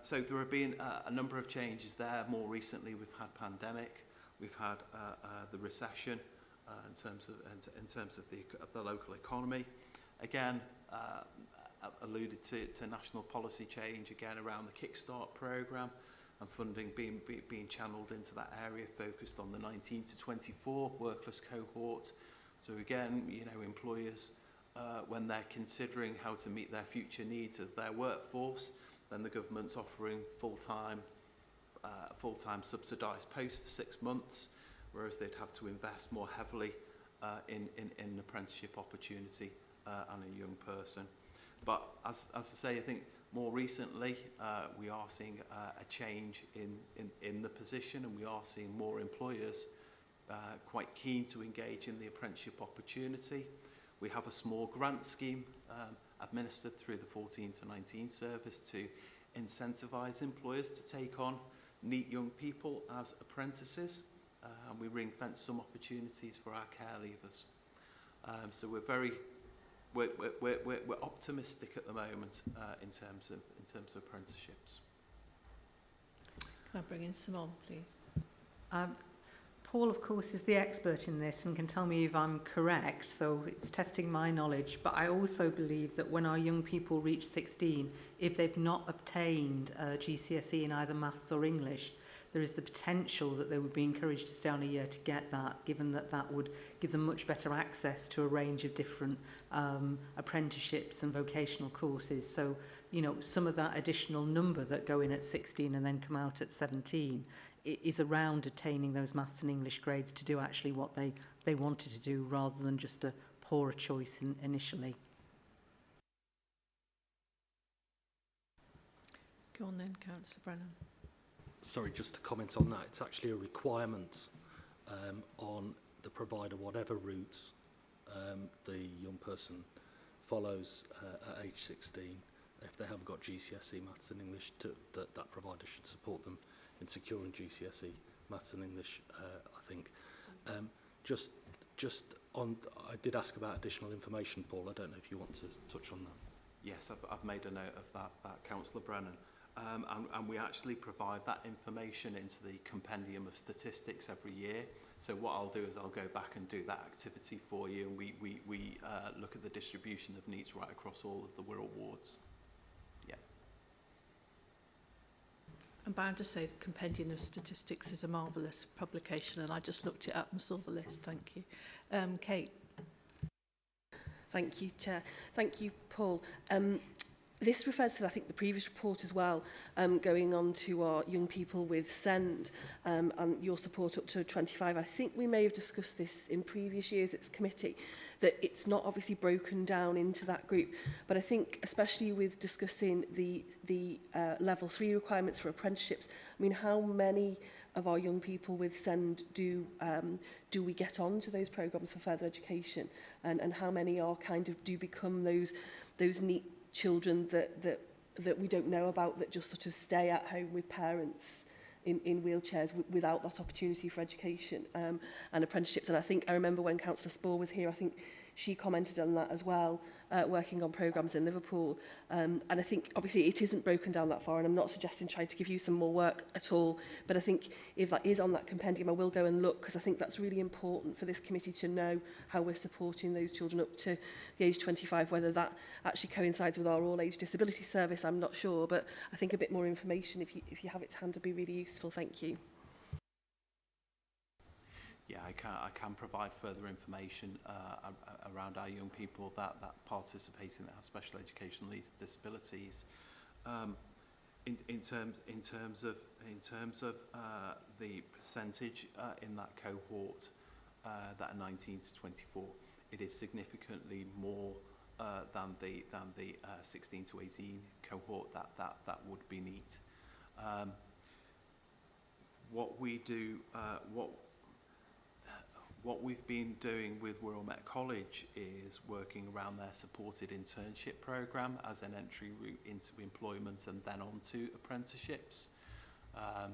So there have been a number of changes there. More recently, we've had pandemic, we've had the recession in terms of the local economy. Again, alluded to national policy change again around the Kickstart programme and funding being channelled into that area focused on the 19 to 24 workless cohort. So again, employers when they're considering how to meet their future needs of their workforce, then the government's offering full-time subsidised posts for 6 months, whereas they'd have to invest more heavily in an apprenticeship opportunity and a young person. But as I say, I think more recently we are seeing a change in the position, and we are seeing more employers quite keen to engage in the apprenticeship opportunity. We have a small grant scheme administered through the 14 to 19 service to incentivise employers to take on neat young people as apprentices, and we ring-fence some opportunities for our care leavers. So we're optimistic at the moment in terms of apprenticeships. Can I bring in Simone, please? Paul, of course, is the expert in this and can tell me if I'm correct, so it's testing my knowledge. But I also believe that when our young people reach 16, if they've not obtained a GCSE in either maths or English, there is the potential that they would be encouraged to stay on a year to get that, given that that would give them much better access to a range of different apprenticeships and vocational courses. So, some of that additional number that go in at 16 and then come out at 17 is around attaining those maths and English grades to do actually what they wanted to do, rather than just a poorer choice initially. Go on then, Councillor Brennan. Sorry, just to comment on that, it's actually a requirement on the provider, whatever route the young person follows at age 16, if they haven't got GCSE maths and English, that provider should support them in securing GCSE maths and English, I think. Just on, I did ask about additional information, Paul. I don't know if you want to touch on that. Yes, I've made a note of that Councillor Brennan. and we actually provide that information into the compendium of statistics every year. So what I'll do is I'll go back and do that activity for you, and we look at the distribution of needs right across all of the Wirral wards. Yeah. I'm bound to say the Compendium of Statistics is a marvellous publication, and I just looked it up and saw the list. Thank you. Kate. Thank you, Chair. Thank you, Paul. This refers to, I think, the previous report as well, going on to our young people with SEND and your support up to 25. I think we may have discussed this in previous years at committee, that it's not obviously broken down into that group. But I think, especially with discussing the level 3 requirements for apprenticeships, I mean, how many of our young people with SEND do we get on to those programmes for further education, and how many are kind of do become those neat children that we don't know about, that just sort of stay at home with parents in wheelchairs without that opportunity for education and apprenticeships. And I think I remember when Councillor Spore was here, I think she commented on that as well, working on programmes in Liverpool. And I think obviously it isn't broken down that far, and I'm not suggesting trying to give you some more work at all, but I think if that is on that compendium, I will go and look, because I think that's really important for this committee to know how we're supporting those children up to the age 25. Whether that actually coincides with our all-age disability service, I'm not sure, but I think a bit more information, if you have it to hand, would be really useful. Thank you. Yeah, I can provide further information around our young people that participate in our special educational needs and disabilities. In terms of the percentage in that cohort that are 19 to 24, it is significantly more than the 16 to 18 cohort that would be neat. What we do, what we've been doing with Wirral Met College is working around their supported internship programme as an entry route into employment and then on to apprenticeships.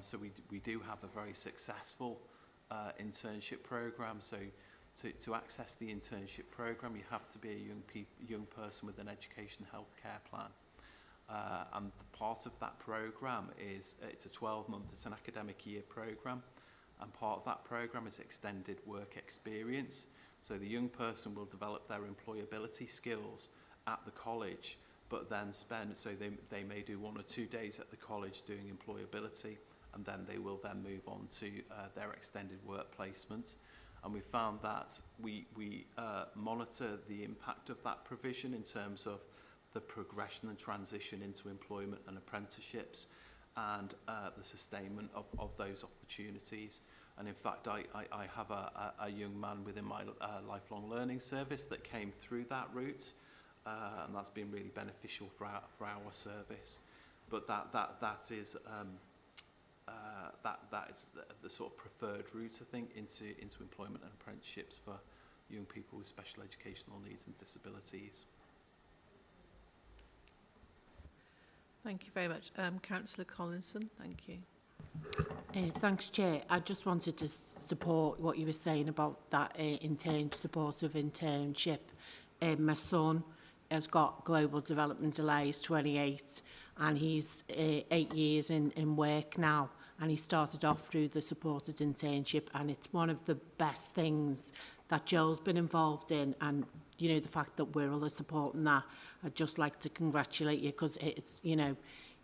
So we do have a very successful internship programme. So to access the internship programme, you have to be a young person with an education healthcare plan. And part of that programme is, it's a 12-month, it's an academic year programme. And part of that programme is extended work experience. So the young person will develop their employability skills at the college, but then spend, so they may do 1 or 2 days at the college doing employability, and then they will then move on to their extended work placement. And we found that we monitor the impact of that provision in terms of the progression and transition into employment and apprenticeships, and the sustainment of those opportunities. And in fact, I have a young man within my lifelong learning service that came through that route, and that's been really beneficial for our service. But that is the sort of preferred route, I think, into employment and apprenticeships for young people with special educational needs and disabilities. Thank you very much. Councillor Collinson, thank you. Thanks, Chair. I just wanted to support what you were saying about that supportive internship. My son has got global development delay, he's 28, and he's 8 years in work now, and he started off through the supported internship, and it's one of the best things that Joel's been involved in, and you know, the fact that Wirral are supporting that, I'd just like to congratulate you, because it's, you know,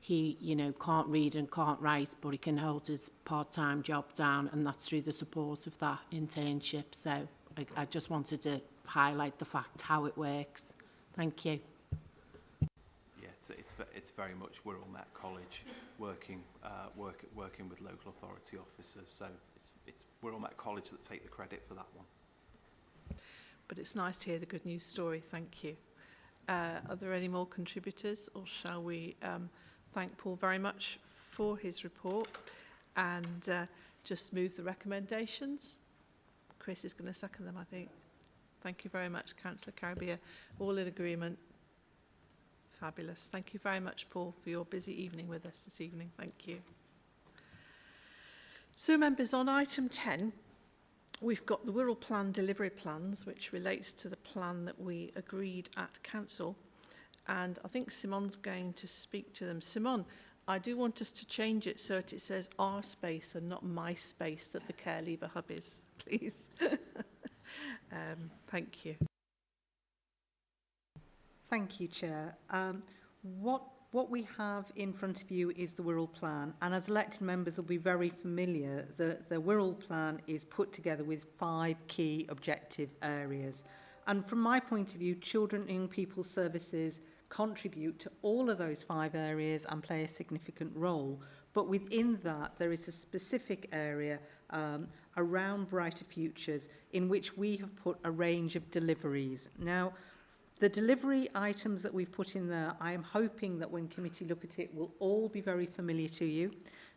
he, you know, can't read and can't write, but he can hold his part-time job down, and that's through the support of that internship. So I just wanted to highlight the fact how it works. Thank you. Yeah, it's very much Wirral Met College working with local authority officers. So it's Wirral Met College that take the credit for that one. But it's nice to hear the good news story. Thank you. Are there any more contributors, or shall we thank Paul very much for his report and just move the recommendations? Chris is going to second them, I think. Thank you very much, Councillor Caribbean. All in agreement. Fabulous. Thank you very much, Paul, for your busy evening with us this evening. Thank you. So, members, on item 10, we've got the Wirral Plan delivery plans, which relates to the plan that we agreed at Council. And I think Simon's going to speak to them. Simon, I do want us to change it so that it says our space and not my space that the Care Leaver Hub is, please. Thank you. Thank you, Chair. What we have in front of you is the Wirral Plan, and as elected members will be very familiar, the Wirral Plan is put together with 5 key objective areas. And from my point of view, children and young people services contribute to all of those 5 areas and play a significant role. But within that, there is a specific area around brighter futures in which we have put a range of deliveries. Now, the delivery items that we've put in there, I am hoping that when committee look at it, will all be very familiar to you.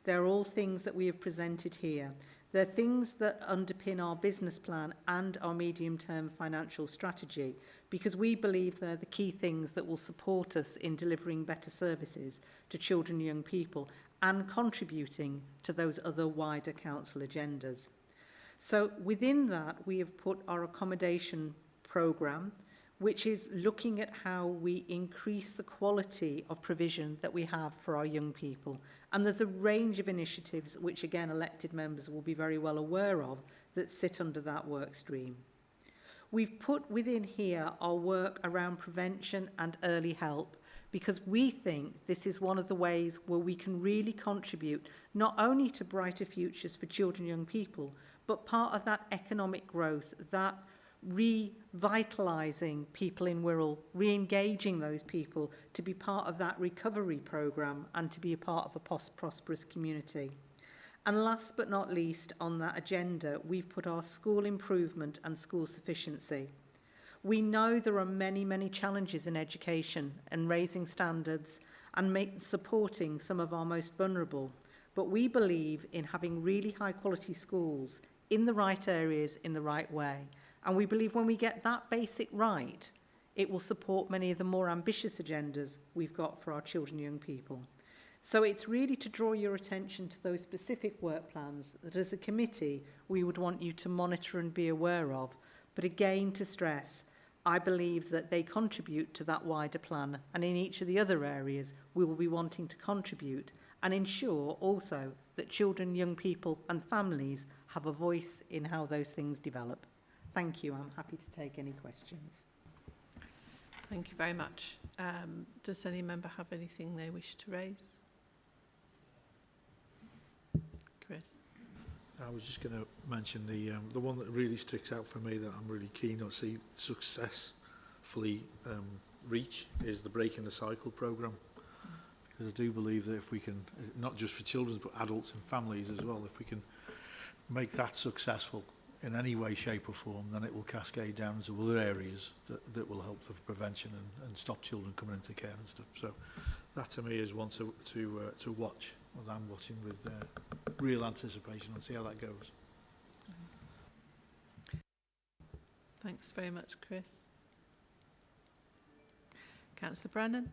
They're all things that we have presented here. They're things that underpin our business plan and our medium-term financial strategy, because we believe they're the key things that will support us in delivering better services to children and young people and contributing to those other wider council agendas. So within that, we have put our accommodation programme, which is looking at how we increase the quality of provision that we have for our young people. And there's a range of initiatives which, again, elected members will be very well aware of that sit under that work stream. We've put within here our work around prevention and early help, because we think this is one of the ways where we can really contribute not only to brighter futures for children and young people, but part of that economic growth, that revitalising people in Wirral, re-engaging those people to be part of that recovery programme and to be a part of a prosperous community. And last but not least on that agenda, we've put our school improvement and school sufficiency. We know there are many, many challenges in education and raising standards and supporting some of our most vulnerable, but we believe in having really high quality schools in the right areas in the right way. And we believe when we get that basic right, it will support many of the more ambitious agendas we've got for our children and young people. So it's really to draw your attention to those specific work plans that as a committee we would want you to monitor and be aware of. But again, to stress, I believe that they contribute to that wider plan, and in each of the other areas we will be wanting to contribute and ensure also that children, young people and families have a voice in how those things develop. Thank you. I'm happy to take any questions. Thank you very much. Does any member have anything they wish to raise? Chris? I was just going to mention the one that really sticks out for me that I'm really keen to see successfully reach is the Breaking the Cycle programme. Because I do believe that if we can, not just for children but adults and families as well, if we can make that successful in any way, shape or form, then it will cascade down to other areas that will help the prevention and stop children coming into care and stuff. So that to me is one to watch, and I'm watching with real anticipation and see how that goes. Thanks very much, Chris. Councillor Brennan.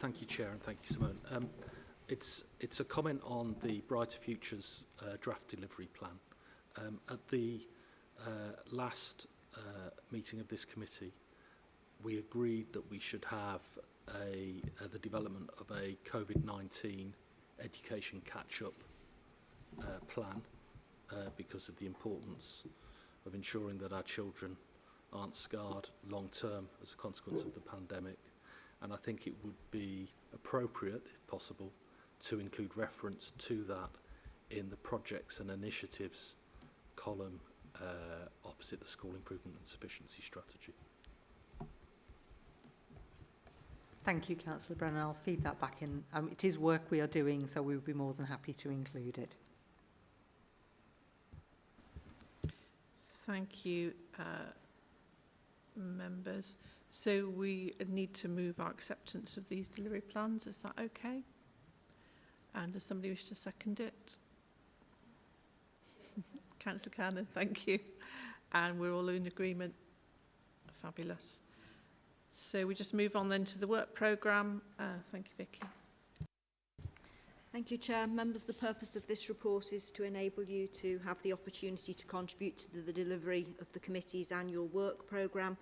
Thank you, Chair, and thank you, Simone. It's a comment on the Brighter Futures draft delivery plan. At the last meeting of this committee, we agreed that we should have the development of a COVID-19 education catch-up plan because of the importance of ensuring that our children aren't scarred long-term as a consequence of the pandemic. And I think it would be appropriate, if possible, to include reference to that in the projects and initiatives column opposite the school improvement and sufficiency strategy. Thank you, Councillor Brennan. I'll feed that back in. It is work we are doing, so we would be more than happy to include it. Thank you, members. So we need to move our acceptance of these delivery plans. Is that okay? And does somebody wish to second it? Councillor Cannon, thank you. And we're all in agreement. Fabulous. So we just move on then to the work programme. Thank you, Vicky. Thank you, Chair. Members, the purpose of this report is to enable you to have the opportunity to contribute to the delivery of the committee's annual work programme.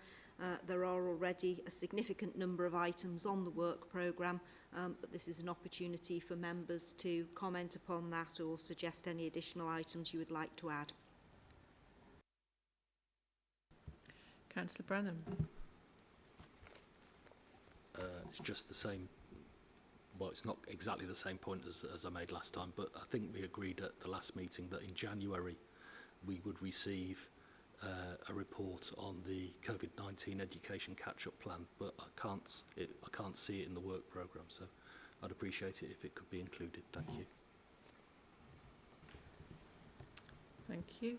There are already a significant number of items on the work programme, but this is an opportunity for members to comment upon that or suggest any additional items you would like to add. Councillor Brennan. It's just the same. Well, it's not exactly the same point as I made last time, but I think we agreed at the last meeting that in January we would receive a report on the COVID-19 education catch-up plan, but I can't see it in the work programme, so I'd appreciate it if it could be included. Thank you. Thank you.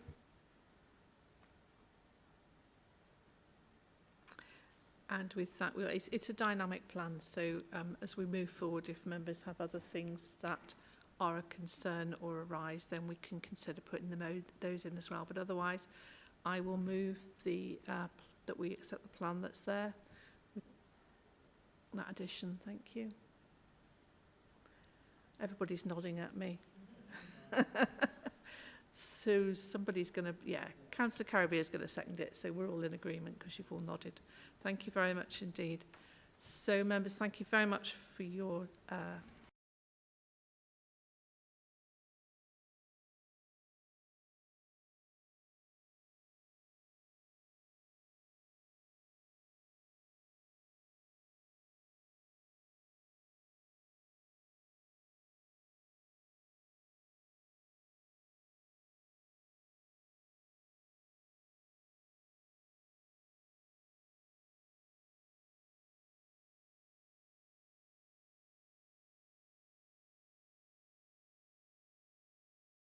And with that, it's a dynamic plan, so as we move forward, if members have other things that are a concern or arise, then we can consider putting those in as well. But otherwise, I will move that we accept the plan that's there with that addition. Thank you. Everybody's nodding at me. So somebody's going to, yeah, Councillor Caribbean is going to second it, so we're all in agreement because you've all nodded. Thank you very much indeed. So members, thank you very much for your